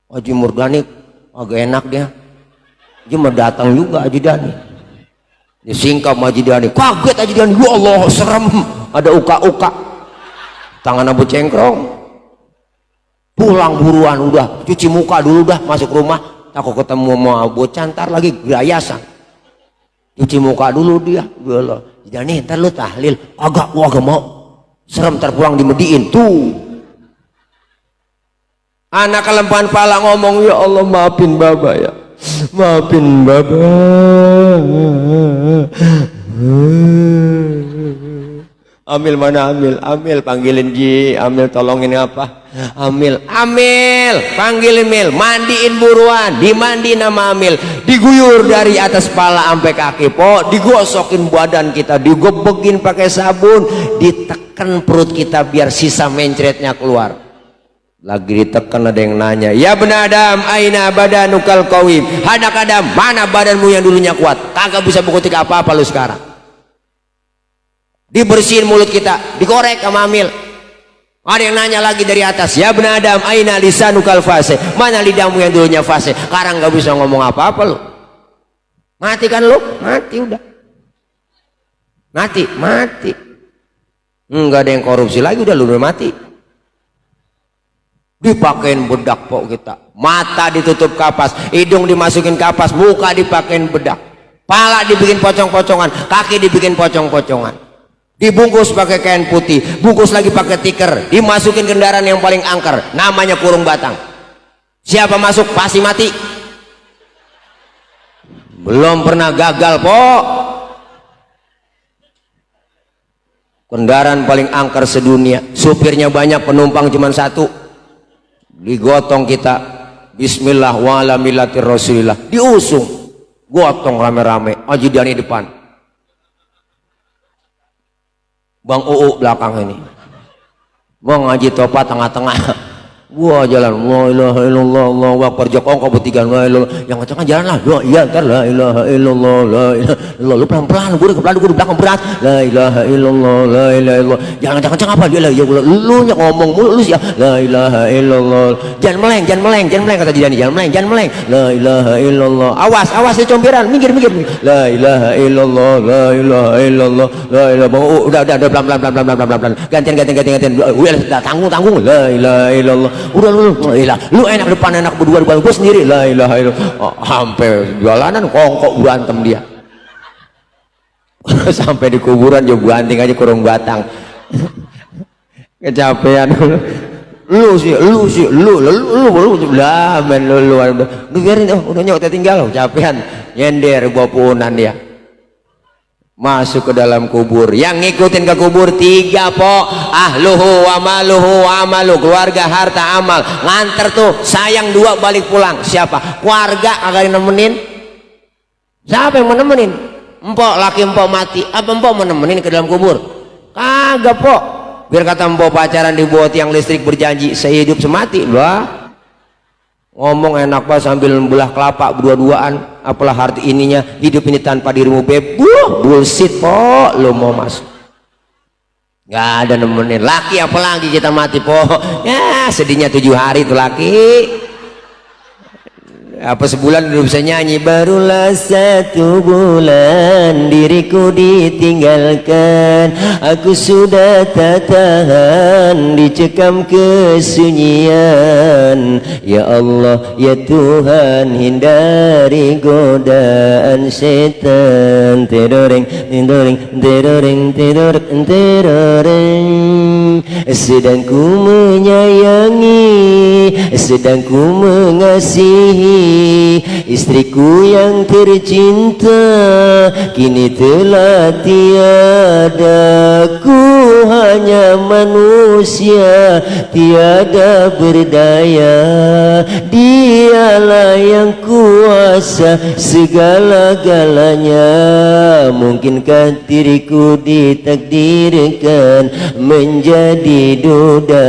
Haji Murdani agak enak dia mah datang juga Haji Dani, disingkap Haji Dani, kaget Haji Dani, ya Allah serem, ada uka-uka, tangan abu cengkrong. Pulang buruan, udah cuci muka dulu, dah masuk rumah, takut ketemu mau bocah ntar lagi gayasan. Cuci muka dulu dia, ya Allah Haji Dani ntar lu tahlil, agak mau serem, terpulang dimediin tuh. Anak kelempahan pala ngomong, ya Allah maafin Baba ya, maafin Baba. Amil mana Amil? Amil panggilin Ji, Amil tolongin apa? Amil, Amil panggilin Mil, mandiin buruan, dimandiin nama Amil, diguyur dari atas pala sampai kaki po, digosokin badan kita, digobekin pakai sabun, ditekan perut kita biar sisa mencretnya keluar. Lagi ditekan ada yang nanya, ya benar Adam, aina badanukal qawim, anak Adam, mana badanmu yang dulunya kuat? Kagak bisa berkutik apa-apa lu sekarang. Dibersihin mulut kita, dikorek sama Amil. Ada yang nanya lagi dari atas, ya benar Adam, aina lisanukal fase, mana lidahmu yang dulunya fase? Sekarang nggak bisa ngomong apa-apa lu. Mati kan lu? Mati udah. Mati. Nggak ada yang korupsi lagi, udah lu udah mati. dipakein bedak pok kita, mata ditutup kapas, hidung dimasukin kapas, muka dipakein bedak, pala dibikin pocong-pocongan, kaki dibikin pocong-pocongan, dibungkus pakai kain putih, bungkus lagi pakai tikar, dimasukin kendaraan yang paling angker, namanya kurung batang. Siapa masuk pasti mati. Belum pernah gagal pok. Kendaraan paling angker sedunia, supirnya banyak, penumpang cuma satu, digotong kita, bismillah wa ala millatir rasulillah, diusung, gotong rame-rame, ajudan di depan, Bang UU belakang ini, Bang Haji Topa tengah-tengah. Gua jalan, la ilaha illallah, Allahu akbar, jokong kau bertiga, la ilaha, yang kencang jalan lah, iya ntar la ilaha illallah, la ilaha illallah, lu pelan-pelan, gue di belakang berat, la ilaha illallah, la ilaha illallah, jangan kencang apa dia lah, ya lu ngomong mulu lu sih, la ilaha illallah, jangan meleng, kata dia nih, jangan meleng, la ilaha illallah, awas di comberan, minggir, la ilaha illallah, la ilaha illallah, la ilaha, udah pelan, gantian, tanggung, la ilaha illallah. Udah lu enak depan, enak berdua gue sendiri, la ilaha illallah. Sampai jalanan kongkok berantem dia. Sampai di kuburan juga banting aja kurung batang. Kecapean. Lu lah men lu biarin, udah nyok tinggal, capean nyender bawa punan dia. Masuk ke dalam kubur, yang ngikutin ke kubur 3 po, ahluhu wa maluhu wa amalu, keluarga, harta, amal, nganter tuh, sayang 2 balik pulang. Siapa? Keluarga agak nemenin. Siapa yang menemenin? Empok, laki empok mati, apa empok menemenin ke dalam kubur? Kagak po. Biar kata empok pacaran di bawah tiang listrik, berjanji sehidup semati. Lah ngomong enak pak sambil membelah kelapa berdua-duaan, apalah arti ininya, hidup ini tanpa dirimu beb, bullshit po, lo mau masuk nggak ada nemenin. Laki apalagi kita mati po, ya sedihnya 7 hari tuh laki, apa sebulan udah bisa nyanyi, barulah 1 bulan diriku ditinggalkan, aku sudah tak tahan dicekam kesunyian, ya Allah ya Tuhan hindari godaan setan, teroreng sedang ku menyayangi, sedang ku mengasihi istriku yang tercinta, kini telah tiada, ku hanya manusia tiada berdaya, dialah yang kuasa segala-galanya, mungkinkah diriku ditakdirkan menjadi duda,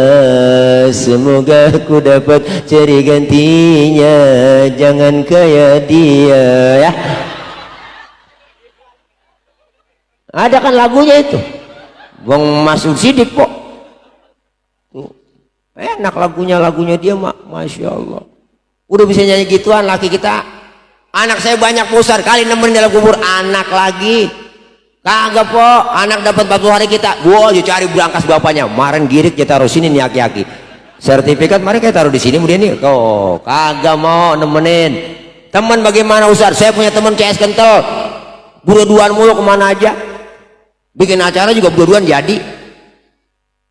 semoga aku dapat cari gantinya, jangan kayak dia ya. Ada kan lagunya itu, Bang Masud Sidik kok tuh, enak lagunya dia masya Allah, udah bisa nyanyi gituan. Laki kita, anak saya banyak besar kali nemenin dalam kubur, anak lagi kagak po, anak dapat 40 hari kita, gua aja cari berangkas bapaknya, kemarin girik kita taruh sini nih aki-aki, sertifikat mari kita taruh di sini, kemudian nih kok kagak mau nemenin. Teman bagaimana Ustaz? Saya punya teman CS kental, berdua-duaan mulu kemana aja, bikin acara juga berdua-duaan jadi.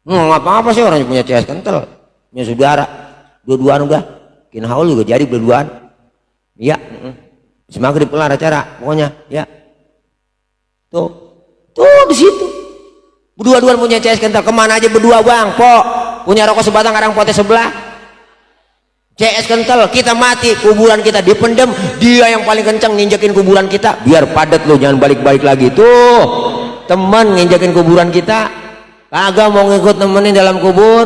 Apa-apa sih orang punya CS kental, punya saudara, dua-duaan udah, bikin haul juga jadi berdua-duaan. Iya, semakin dipelar acara, pokoknya ya. Tuh di situ, berdua-duaan punya CS kental, kemana aja berdua bang, po, punya rokok sebatang kadang potes sebelah. CS kental, kita mati, kuburan kita dipendem, dia yang paling kencang nginjekin kuburan kita, biar padat lo, jangan balik-balik lagi. Tuh teman nginjekin kuburan kita, kagak mau ngikut nemenin dalam kubur,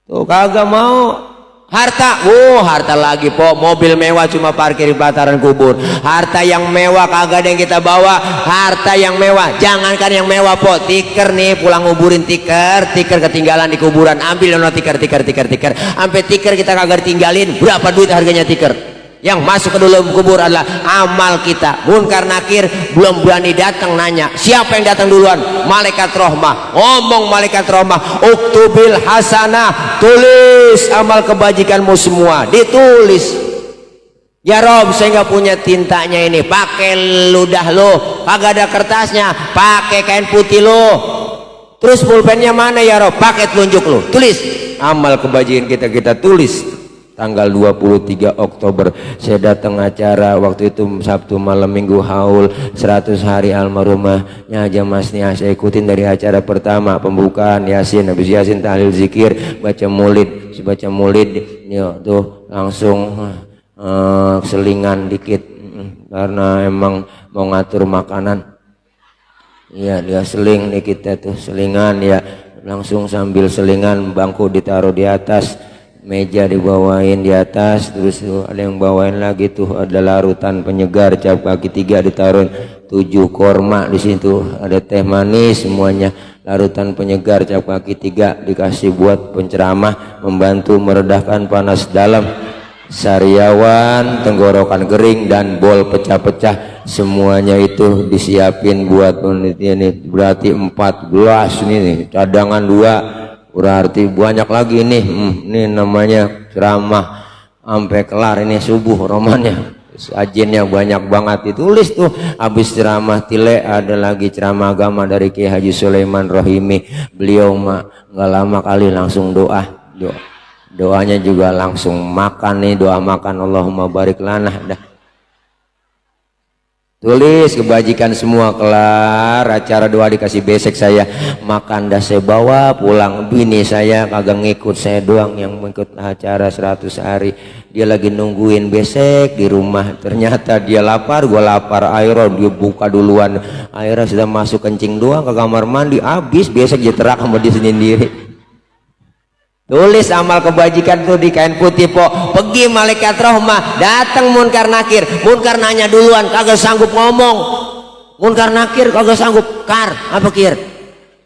tuh kagak mau. Harta, harta lagi po, mobil mewah cuma parkir di pelataran kubur, harta yang mewah kagak ada yang kita bawa, harta yang mewah, jangankan yang mewah po, tiker nih pulang nguburin, tiker ketinggalan di kuburan, ambil no tiker, sampai tiker kita kagak tinggalin, berapa duit harganya tiker? Yang masuk ke dalam kubur adalah amal kita. Munkar nakir belum berani datang nanya. Siapa yang datang duluan? Malaikat rahmah. Ngomong malaikat rahmah, uktubil hasanah, tulis amal kebajikanmu semua, ditulis. Ya Rob, saya nggak punya tintanya ini, pakai ludah lo. Kagak ada kertasnya, pakai kain putih lo. Terus pulpennya mana ya Rob? Pakai telunjuk lo, tulis amal kebajikan kita tulis. Tanggal 23 Oktober saya datang acara waktu itu Sabtu malam Minggu haul 100 hari almarhumahnya Haja Mas Nia. Saya ikutin dari acara pertama pembukaan Yasin, habis Yasin tahlil zikir, baca maulid, baca maulid ya tuh langsung selingan dikit karena emang mau ngatur makanan. Iya dia seling nih kita tuh selingan ya, langsung sambil selingan bangku ditaruh di atas, meja dibawain di atas, terus tuh ada yang bawain lagi tuh ada larutan penyegar cap kaki 3 ditaruh 7 korma di situ, ada teh manis semuanya, larutan penyegar cap kaki 3 dikasih buat penceramah membantu meredahkan panas dalam, sariawan, tenggorokan kering dan bol pecah-pecah semuanya itu disiapin buat penelitian ini. Berarti 4 gelas nih, cadangan 2 berarti banyak lagi nih. Ini namanya ceramah sampai kelar ini subuh romannya, sajiannya banyak banget ditulis tuh. Habis ceramah tile ada lagi ceramah agama dari Kiai Haji Sulaiman Rohimi. Beliau mah nggak lama kali langsung doanya juga langsung makan nih, doa makan Allahumma barik lana dah. Tulis kebajikan semua kelar acara doa dikasih besek, saya makan dah saya bawa pulang. Bini saya kagak ngikut, saya doang yang mengikut acara 100 hari. Dia lagi nungguin besek di rumah, ternyata dia lapar, gua lapar. Akhirnya dia buka duluan, akhirnya sudah masuk kencing doang ke kamar mandi, habis besek dia terak sama dia sendiri. Tulis amal kebajikan tuh di kain putih po. Pergi malaikat rahmah, datang munkar nakir. Munkar nanya duluan, kagak sanggup ngomong. Munkar nakir kagak sanggup. Kar, apa kir?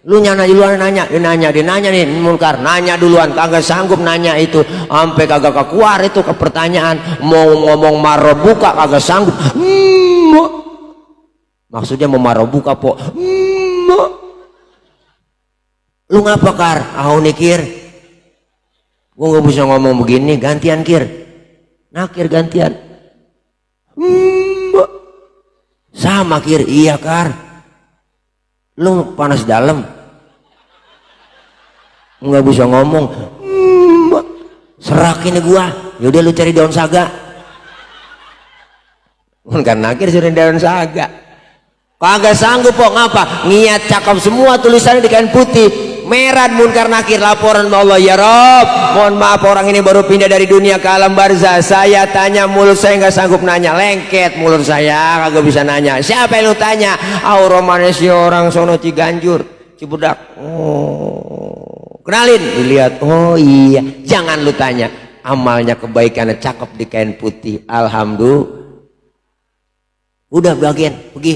Lu nyana duluan nanya, dia nanya nih munkar, nanya duluan, kagak sanggup nanya itu, sampai kagak keluar itu ke pertanyaan. Mau ngomong marobuka kagak sanggup. Maksudnya mau marobuka po. Lu ngapa kar? Aku nikir. Gue gak bisa ngomong begini, gantian kir, nakir gantian. Sama kir, iya kar. Lu panas dalam, nggak bisa ngomong. Serak ini gua, yaudah lu cari daun saga. Kan nakir cari daun saga. Kagak sanggup kok, ngapa? Niat cakep semua tulisannya di kain putih. Merah munkar nakir, laporan Allah, ya Rob mohon maaf orang ini baru pindah dari dunia ke alam barzah. Saya tanya mulut saya nggak sanggup nanya, lengket mulut saya kagak bisa nanya. Siapa yang lu tanya? Romanes si orang sono Ciganjur Cibudak. Oh kenalin, dilihat, oh iya, jangan lu tanya amalnya kebaikannya cakep di kain putih. Alhamdulillah, udah bagian pergi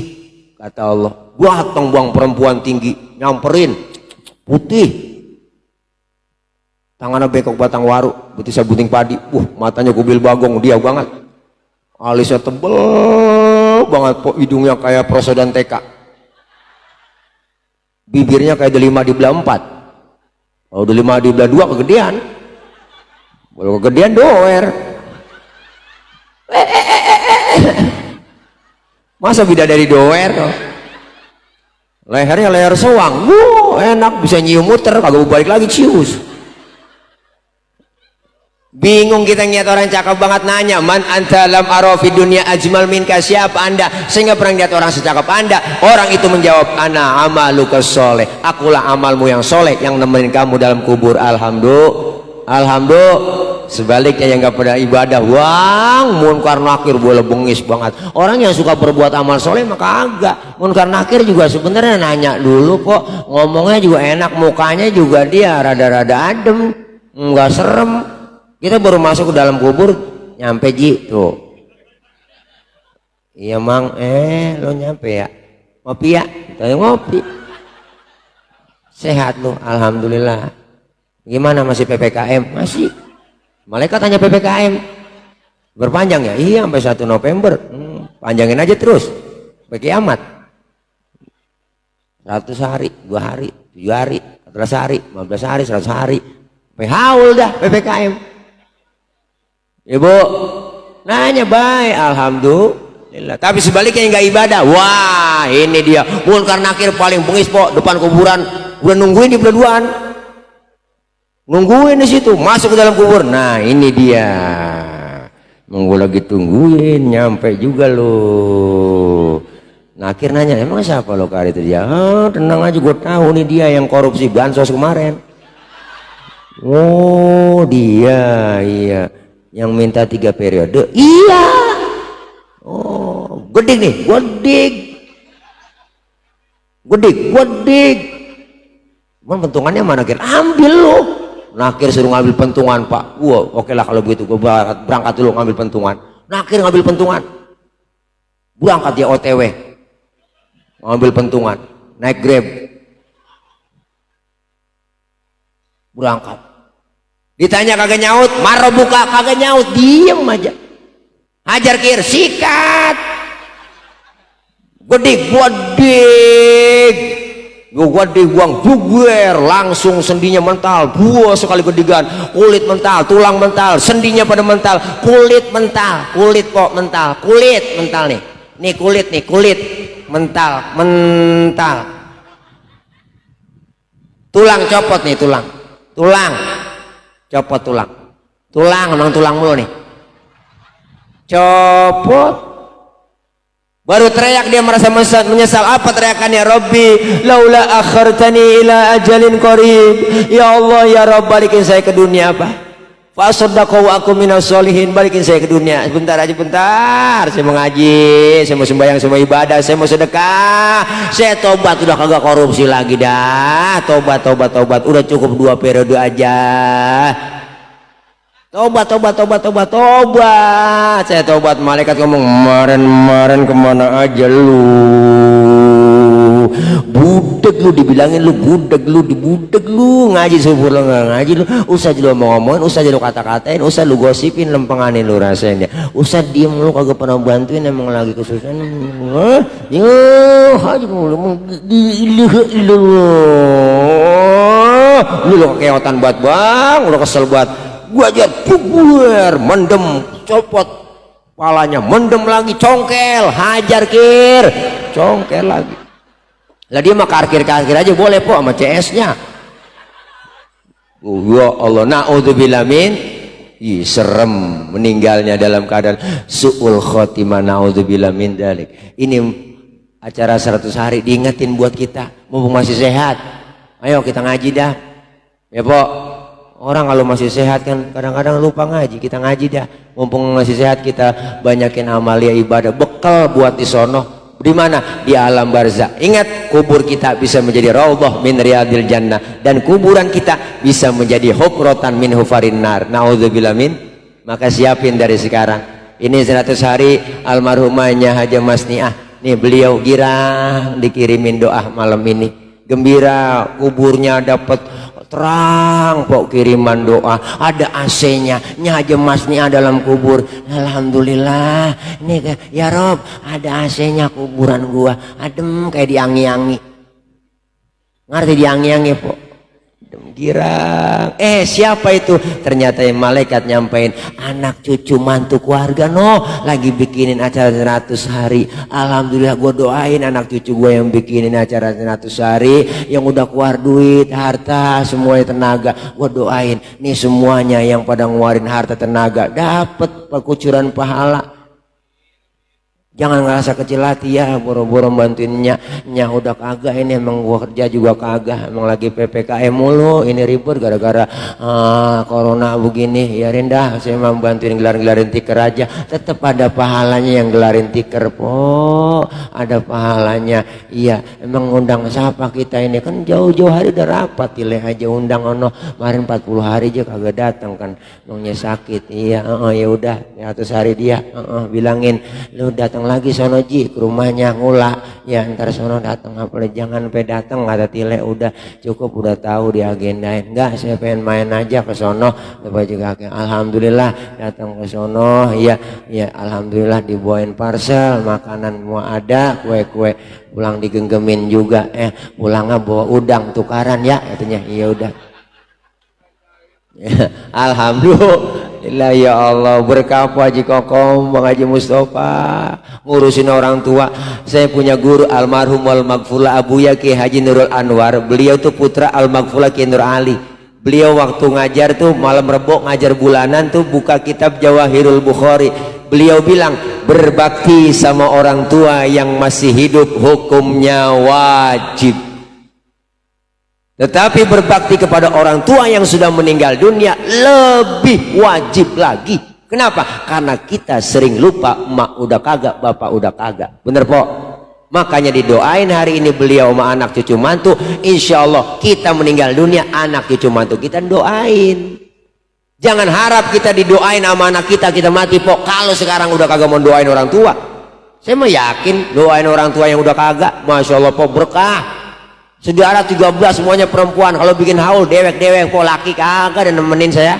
kata Allah. Buang buang perempuan tinggi nyamperin putih, tangannya bekok batang waru, betisnya bunting padi, matanya kubil bagong, dia banget, alisnya tebel banget, hidungnya kayak prosodan TK, bibirnya kayak delima di belah 4, kalau delima di belah 2 kegedean, kalau kegedean doer, masa bidadari doer, lehernya leher sewang, enak bisa nyium muter, kagak balik lagi cius. Bingung kita ngeliat orang cakep banget, nanya man anta lam arafi dunia ajmal minka, siapa anda sehingga pernah lihat orang secakep anda? Orang itu menjawab, ana amaluka soleh, akulah amalmu yang soleh yang nemenin kamu dalam kubur. Alhamdulillah. Sebaliknya yang gak pada ibadah, wang munkar nakir boleh bengis banget. Orang yang suka berbuat amal soleh maka agak munkar nakir juga sebenarnya nanya dulu kok, ngomongnya juga enak, mukanya juga dia rada-rada adem, nggak serem. Kita baru masuk ke dalam kubur nyampe ji tuh, iya mang, lo nyampe ya, ngopi ya, kita ngopi, sehat lo, alhamdulillah. Gimana masih PPKM? Masih. Malaikat tanya PPKM, Berpanjang ya? Iya, sampai 1 November. Panjangin aja terus. Sampai kiamat. 100 hari, 2 hari, 7 hari, 14 hari, 15 hari, 100 hari. Sampai haul dah PPKM. Ibu, nanya baik, alhamdulillah. Tapi sebaliknya yang nggak ibadah, wah ini dia. Munkar nakir paling bengis po depan kuburan. Udah nungguin di beladuan. Nungguin di situ, masuk ke dalam kubur. Nah ini dia. Nunggu lagi tungguin, nyampe juga lo. Nah akhirnya nanya, emang siapa lo kali itu dia? Oh, tenang aja, gue tahu nih dia yang korupsi bansos kemarin. Oh dia, iya, yang minta 3 periode. Iya. Oh, gedik nih, gedik. Man pentungannya mana kira? Ambil lo. Nakir suruh ngambil pentungan pak. Wah oke lah kalau begitu gue berangkat dulu ngambil pentungan. Nakir ngambil pentungan, berangkat dia OTW ngambil pentungan, naik Grab berangkat. Ditanya kagak nyaut, marah buka kagak nyaut, diem aja. Hajar kir sikat, gedik buang buger, langsung sendinya mental, buah sekali gedigan, kulit mental, tulang mental, sendinya pada mental, kulit mental, kulit kok mental, kulit mental nih kulit mental, tulang copot nih, tulang copot, tulang emang tulang mulu nih, copot. Baru teriak dia merasa menyesal. Apa teriakannya? Rabbi laula akhartani ila ajalin qarib. Ya Allah ya Rabb, balikin saya ke dunia apa? Fa saddaqu wa aku minas solihin. Balikin saya ke dunia. Sebentar aja, bentar. Saya mau ngaji, saya mau sembahyang, saya mau ibadah, saya mau sedekah. Saya tobat, udah kagak korupsi lagi dah. Tobat. Udah cukup 2 periode aja. Tobat. Saya tobat. Malaikat ngomong, kemarin kemana aja lu? Budek lu, dibilangin lu budek lu, dibudek lu. Ngaji subur lu nggak ngaji lu. Usah lu ngomongin, usah lu kata-katain, usah lu gosipin, lempenganin lu rasanya. Usah diem lu, kagak pernah bantuin, emang lagi kesusahan. Haji lu kekeotan banget bang, udah kesel banget. Gua aja bubar, mendem, copot palanya, mendem lagi, congkel, hajar kir, congkel lagi. Lah dia mah karkir aja boleh po sama CS-nya. Ya Allah, naudzubillah min, serem meninggalnya dalam keadaan su'ul khotimah, naudzubillah min dalik. Ini acara 100 hari diingetin buat kita, mumpung masih sehat. Ayo kita ngaji dah. Ya po. Orang kalau masih sehat kan kadang-kadang lupa ngaji, kita ngaji dah. Mumpung masih sehat kita banyakin amalia ibadah, bekal buat di sono. Di mana? Di alam barzakh. Ingat, kubur kita bisa menjadi raudhah min riyadil jannah, dan kuburan kita bisa menjadi hufratan min hufarin nar. Nauzubillah min. Maka siapin dari sekarang. Ini 100 hari almarhumahnya Haja Masniah. Nih beliau girang dikirimin doa malam ini. Gembira, kuburnya dapat terang pok, kiriman doa, ada AC-nya, Haja Masniah dalam kubur. Alhamdulillah, ini ya Rob, ada AC-nya kuburan gua, adem kayak diangi-angi. Ngerti diangi-angi pok? Girang. Siapa itu? Ternyata yang malaikat nyampein, anak cucu mantu keluarga lagi bikinin acara 100 hari. Alhamdulillah, gue doain anak cucu gue yang bikinin acara 100 hari, yang udah keluar duit, harta, semuanya tenaga, gue doain nih semuanya yang pada ngeluarin harta tenaga dapat perkucuran pahala. Jangan ngerasa kecil hati ya, boro-boro bantuinnya, udah kagak, ini emang gua kerja juga kagak, emang lagi PPKM mulu, ini ribut gara-gara corona begini. Ya rindah, saya mau bantuin gelarin tiker aja, tetap ada pahalanya yang gelarin tiker po, ada pahalanya. Iya, emang undang siapa kita ini kan jauh-jauh hari udah rapat, pilih aja undang kemarin 40 hari aja kagak datang kan, emangnya sakit. Iya, ya udah 100 hari dia, bilangin lu datang lagi sono Ji ke rumahnya ngula. Ya ntar sono datang, apa jangan sampai datang kata Tile, udah cukup, udah tahu diagendain. Enggak, saya pengen main aja ke sono. Lepas juga alhamdulillah datang ke sono, ya alhamdulillah dibawain parcel, makanan semua ada, kue-kue, pulang digenggemin juga. Pulangnya bawa udang tukaran ya katanya. Iya udah. Ya, alhamdulillah ya Allah, berkah Pak Haji Kokom, Bang Haji Mustafa ngurusin orang tua. Saya punya guru almarhum wal maghfurlah Abuya Ki Haji Nurul Anwar. Beliau tuh putra al maghfurlah Ki Nur Ali. Beliau waktu ngajar tuh malam Rebo ngajar bulanan tuh buka kitab Jawahirul Bukhari. Beliau bilang berbakti sama orang tua yang masih hidup hukumnya wajib. Tetapi berbakti kepada orang tua yang sudah meninggal dunia lebih wajib lagi. Kenapa? Karena kita sering lupa, emak udah kagak, bapak udah kagak. Bener Pok? Makanya didoain hari ini beliau sama anak cucu mantu. Insya Allah kita meninggal dunia, anak cucu mantu kita doain. Jangan harap kita didoain sama anak kita mati Pok. Kalau sekarang udah kagak mau doain orang tua, saya mah yakin doain orang tua yang udah kagak, Masya Allah Pok, berkah. Saudara 13 semuanya perempuan, kalau bikin haul dewek-dewek Pok, laki kagak ada nemenin saya.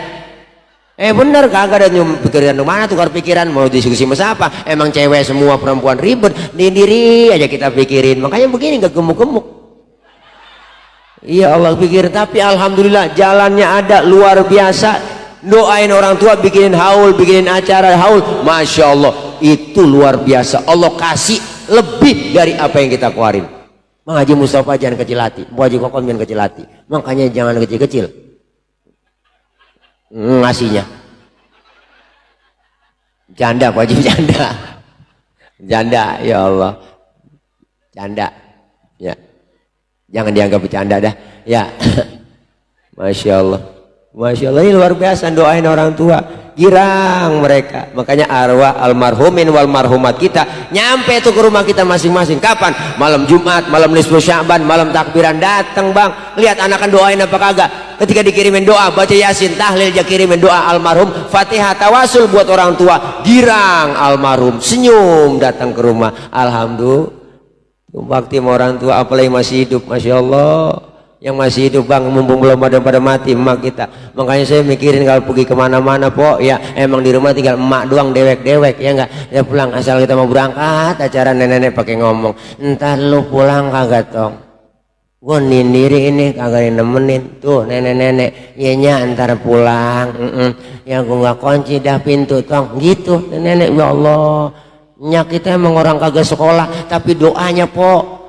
Bener kagak ada pikiran mana tukar pikiran, mau diskusi sama siapa? Emang cewek semua, perempuan ribet, diri aja kita pikirin, makanya begini gak gemuk-gemuk. Iya Allah pikir, tapi alhamdulillah jalannya ada luar biasa. Doain orang tua, bikinin haul, bikinin acara haul, Masya Allah itu luar biasa. Allah kasih lebih dari apa yang kita keluarin. Bang Haji Mustafa jangan kecil hati, Bu Haji Kokom jangan kecil hati, makanya jangan kecil-kecil ngasihnya. Janda Bu Haji, janda ya Allah, janda ya, jangan dianggap bercanda dah ya. Masya Allah, Masya Allah, ini luar biasa. Doain orang tua, girang mereka. Makanya arwah almarhumin wal marhumat kita nyampe tuh ke rumah kita masing-masing. Kapan? Malam Jumat, malam nisfu Sya'ban, malam takbiran datang Bang. Lihat anakan doain apa kagak. Ketika dikirimin doa, baca Yasin, tahlil, dia kirimin doa almarhum, Fatihah, tawasul buat orang tua. Girang almarhum, senyum datang ke rumah. Alhamdulillah. Bakti sama orang tua, apalagi masih hidup, Masya Allah. Yang masih hidup Bang, mumpung belum pada mati emak kita. Makanya saya mikirin kalau pergi kemana-mana Pok, ya emang di rumah tinggal emak doang, dewek-dewek ya enggak, ya pulang asal kita mau berangkat acara nenek-nenek pakai ngomong, entar lu pulang kagak Tong, gua nindiri ini kagak nemenin tuh nenek-nenek, ya nya antar pulang, ya gua nggak kunci dah pintu Tong, gitu nenek. Ya Allah, nya kita emang orang kagak sekolah tapi doanya Pok.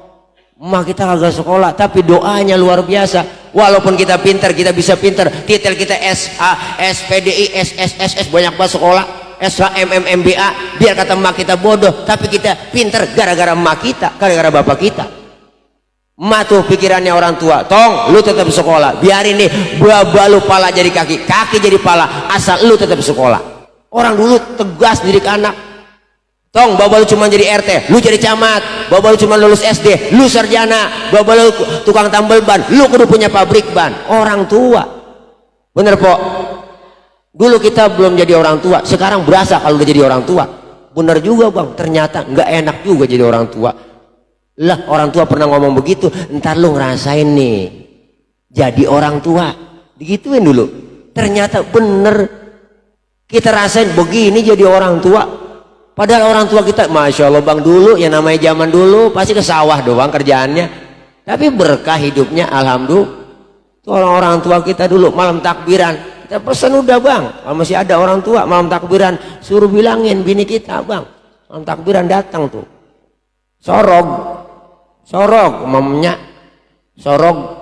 Emak kita kagak sekolah tapi doanya luar biasa. Walaupun kita pintar, kita bisa pintar, titel kita SA, SPDI, SSSS, banyak banget sekolah, SHM, MBA, biar kata emak kita bodoh, tapi kita pintar gara-gara emak kita, gara-gara bapak kita. Emak tuh pikirannya orang tua, Tong lu tetap sekolah, biarin nih balu pala jadi kaki, kaki jadi pala, asal lu tetap sekolah. Orang dulu tegas didik anak. Tong, bapak lu cuma jadi RT, lu jadi camat, bapak lu cuma lulus SD, lu sarjana, bapak lu tukang tambal ban, lu kudu punya pabrik ban. Orang tua, bener Pok? Dulu kita belum jadi orang tua, sekarang berasa kalau udah jadi orang tua. Bener juga Bang, ternyata nggak enak juga jadi orang tua. Lah orang tua pernah ngomong begitu, ntar lu ngerasain nih jadi orang tua, digituin dulu. Ternyata bener, kita rasain begini jadi orang tua. Padahal orang tua kita, Masya Allah Bang, dulu yang namanya zaman dulu pasti ke sawah doang kerjaannya, tapi berkah hidupnya, alhamdulillah. Tuh orang-orang tua kita dulu malam takbiran, kita pesan udah Bang, kalau masih ada orang tua malam takbiran, suruh bilangin bini kita Bang, malam takbiran datang tuh, sorog mamanya, sorog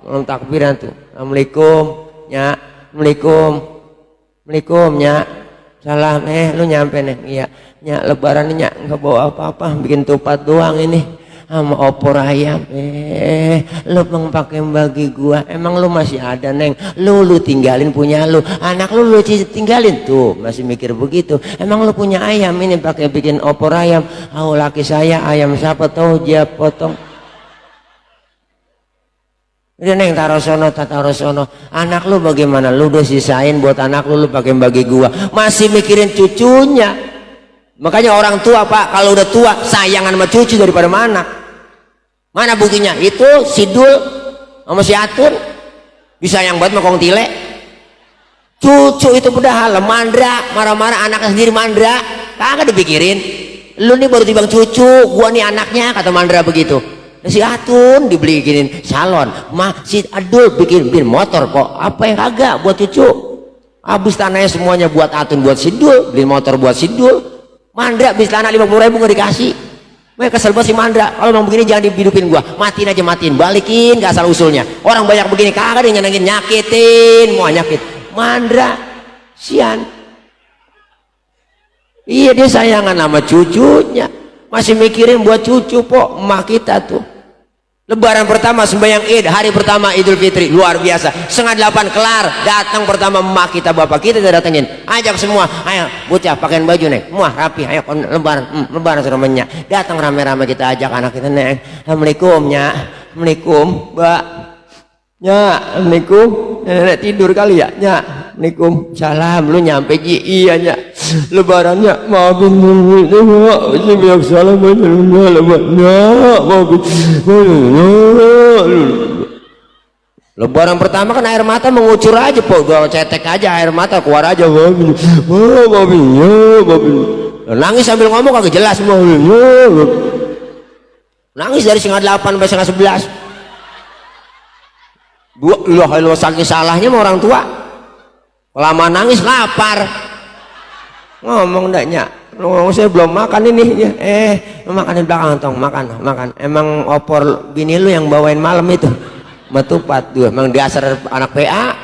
malam takbiran tuh, Assalamualaikum nya, Assalamualaikum nya, salam, lu nyampe nih, iya, nya lebaran nya nggak bawa apa-apa, bikin tupat doang ini, sama opor ayam, lu bang pakai bagi gua, emang lu masih ada Neng, lu tinggalin punya lu, anak lu tinggalin tuh, masih mikir begitu, emang lu punya ayam ini pakai bikin opor ayam, laki saya ayam siapa tahu dia potong. Udah Neng taruh sono, anak lu bagaimana, lu udah sisain buat anak lu pakai bagi gua, masih mikirin cucunya. Makanya orang tua Pak kalau udah tua sayangan sama cucu daripada sama anak. Mana buktinya? Itu Sidul sama si Atun bisa yang banget sama Kong Tile. Cucu itu padahal mandra, marah-marah anaknya sendiri mandra, kagak dipikirin. Lu nih baru timbang cucu, gua nih anaknya, kata mandra begitu. Nah, si Atun dibeliin salon, si Adul bikin motor kok, apa yang kagak buat cucu. Habis tanahnya semuanya buat Atun, buat Sidul, beliin motor buat Sidul. Mandra bis tanah 50.000 nggak dikasih. Gue kesel banget si mandra, kalau mau begini jangan dihidupin gua, matiin aja, matiin, balikin ke asal usulnya. Orang banyak begini kagak dia nyenengin, nyakitin, mau nyakit. Mandra sian. Iya dia sayangan sama cucunya, masih mikirin buat cucu po. Emak kita tuh Lebaran pertama sembahyang Id, hari pertama Idul Fitri luar biasa. 7:30 kelar, datang pertama emak kita, bapak kita datengin, ajak semua, ayo bocah pakaian baju nih, muah rapi, ayo lebaran seramanya. Datang rame-rame kita ajak anak kita, nih, assalamualaikum nya, assalamualaikum mbak, nya, assalamualaikum, nenek tidur kali ya, nya, assalamualaikum, salam, lu nyampe ji, iya nya, lebarannya maafin biar salam lebaran pertama kan air mata mengucur aja po, gua cetek aja air mata keluar aja, nangis sambil ngomong kagak jelas, nangis dari 7:30 sampai 10:30. Loh saking salahnya sama orang tua, lama nangis lapar, ngomong ndaknya, saya belum makan ini ya. Makan di belakang tong, makan. Emang opor bini lu yang bawain malam itu metupat tuh, emang dasar anak PA,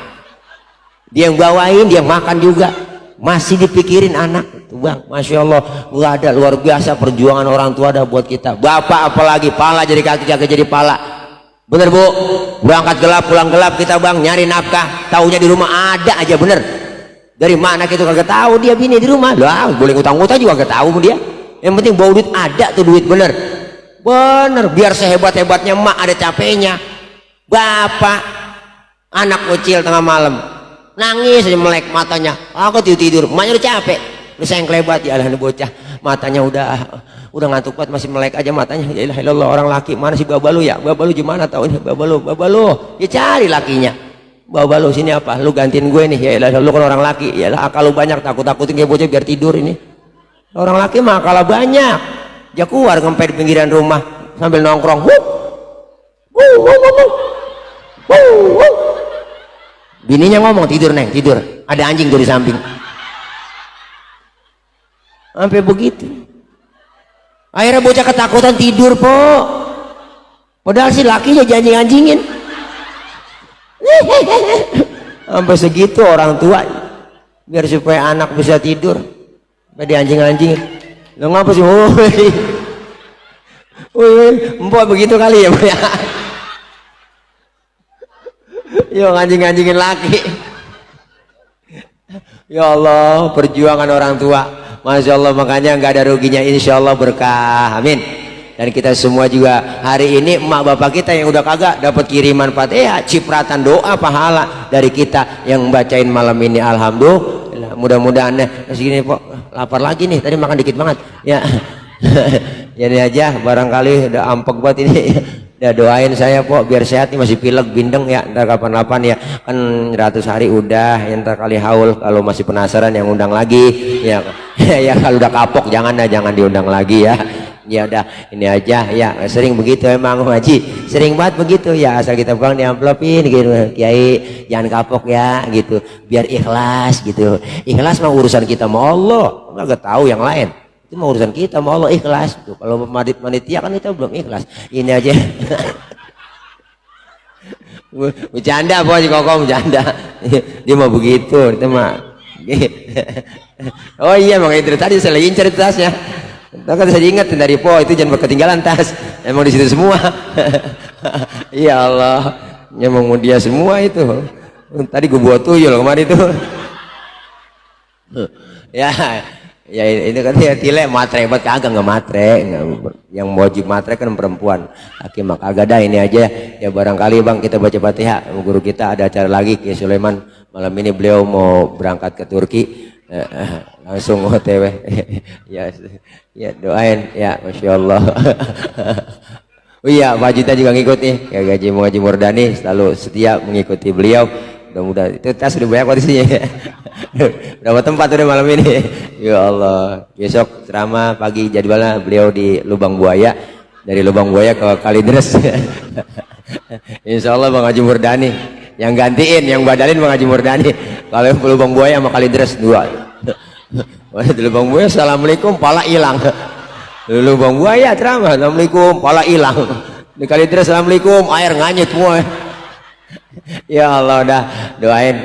dia yang bawain, dia makan juga, masih dipikirin anak tuh bang. Masya Allah, gak ada, luar biasa perjuangan orang tua ada buat kita. Bapak apalagi, pala jadi kaki, kaki jadi pala. Bener bu, berangkat gelap pulang gelap kita bang, nyari nafkah, taunya di rumah ada aja. Bener, dari mana kita kagak tahu dia bini di rumah lah, boleh utang-utang juga kagak tahu dia. Yang penting bawa duit, ada tuh duit. Bener, biar sehebat-hebatnya emak ada capeknya. Bapak anak kecil tengah malam nangis aja melek matanya, aku tidur, emaknya udah capek, udah sayang kelebat, ya Allah bocah matanya udah ngantuk banget masih melek aja matanya. Ya ilah orang laki mana sih babalu ya, babalu gimana tahu ini babalu ya, cari lakinya. Babalu sini apa, lu gantiin gue nih, ya ilah lu kan orang laki, ya lah akal lu banyak, takut-takutin kayak bocah biar tidur ini. Orang laki mah akal banyak, dia keluar ngempet di pinggiran rumah sambil nongkrong, bininya ngomong, tidur neng, tidur, ada anjing tuh di samping. Sampai begitu akhirnya bocah ketakutan tidur po, padahal si lakinya janji-anjingin. Sampai segitu orang tua biar supaya anak bisa tidur pada anjing-anjingin. Lo ngapa sih? Empok begitu kali ya, ya. Yo anjing-anjingin laki. Ya Allah, perjuangan orang tua, Masya Allah, makanya nggak ada ruginya, insya Allah berkah, amin. Dan kita semua juga hari ini emak bapak kita yang udah kagak dapat kiriman Fatihah, cipratan doa pahala dari kita yang bacain malam ini. Alhamdulillah, mudah-mudahan segini kok lapar lagi nih, tadi makan dikit banget ya. Jadi aja barangkali udah ampek buat ini. Ya doain saya po biar sehat nih, masih pilek bindeng ya, ntar kapan-kapan ya, kan 100 hari udah ya, ntar kali haul. Kalau masih penasaran yang undang lagi ya. Ya kalau udah kapok jangan diundang lagi ya. Ya udah ini aja ya, sering begitu emang Haji, sering banget begitu ya, asal kita pulang diamplopin gitu, Kiai jangan kapok ya gitu, biar ikhlas gitu. Ikhlas mah urusan kita sama Allah, nggak tahu yang lain. Itu mau urusan kita mau Allah, ikhlas tuh. Kalau panitia kan kita belum ikhlas. Ini aja. Bercanda po si Koko, bercanda. Dia mau begitu, kita mah. Oh iya, makanya itu tadi saya lagi incer tasnya. Kan saya ingat dari po itu jangan ketinggalan tas. Emang di situ semua. Ya Allah, emang dia semua itu. Tadi gue buat tuyul kemarin itu. Ya. Ya ini kan ya tile matre buat kagak nggak matre, yang wajib matre kan perempuan, laki mah kagak. Dah ini aja ya, barangkali bang kita baca Fatihah. Guru kita ada acara lagi, Kiai Sulaiman malam ini beliau mau berangkat ke Turki, langsung OTW. Ya, ya doain ya, masya Allah. Oh iya, Pak Juta juga ngikut nih, ya Gaji Muhaji Murdani selalu setia mengikuti beliau. Mudah-mudahan itu tas udah banyak kondisinya. Berapa tempat udah malam ini? Ya Allah, besok ceramah pagi jadwalnya beliau di Lubang Buaya, dari Lubang Buaya ke Kalideres. Insya Allah Bang Haji Murdani yang gantiin, yang badalin Bang Haji Murdani. Kalau Lubang Buaya sama Kalideres dua. Di Lubang Buaya assalamualaikum pala hilang. Lubang Buaya ceramah assalamualaikum pala hilang. Di Kalideres assalamualaikum air nganyut semua. Ya Allah, dah doain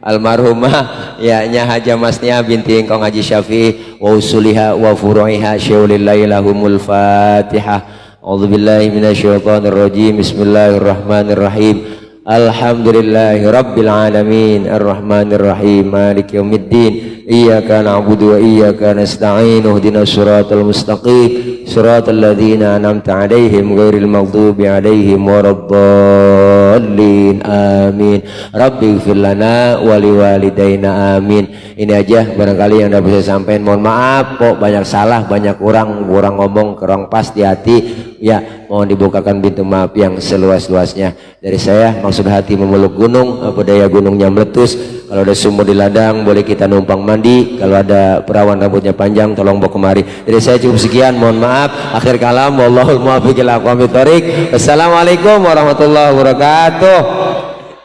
almarhumah ya nya Haja Masnya binti Engkong Haji Syafi'i wa usuliha wa furu'iha syaulillahi lahumul Fatihah. A'udzubillahi minasyaitonir rajim. Bismillahirrahmanirrahim. Alhamdulillahi rabbil alamin arrahmanir rahim maliki yaumiddin iyyaka na'budu wa iyyaka nasta'in ihdinas siratal mustaqim siratal ladzina an'amta 'alaihim ghairil maghdubi 'alaihim waraddallin amin. Rabbighfir lana wa liwalidayna amin. Ini aja barangkali yang dapat saya sampaikan, mohon maaf kok banyak salah, banyak kurang ngomong kurang pas di hati ya, mohon dibukakan pintu maaf yang seluas-luasnya. Dari saya maksud hati memeluk gunung, apa daya gunungnya meletus. Kalau ada sumur di ladang boleh kita numpang mandi, kalau ada perawan rambutnya panjang tolong bawa kemari. Dari saya cukup sekian, mohon maaf. Akhir kalam, wallahul muwaffiq ila aqwamit thoriq. Wassalamualaikum warahmatullahi wabarakatuh.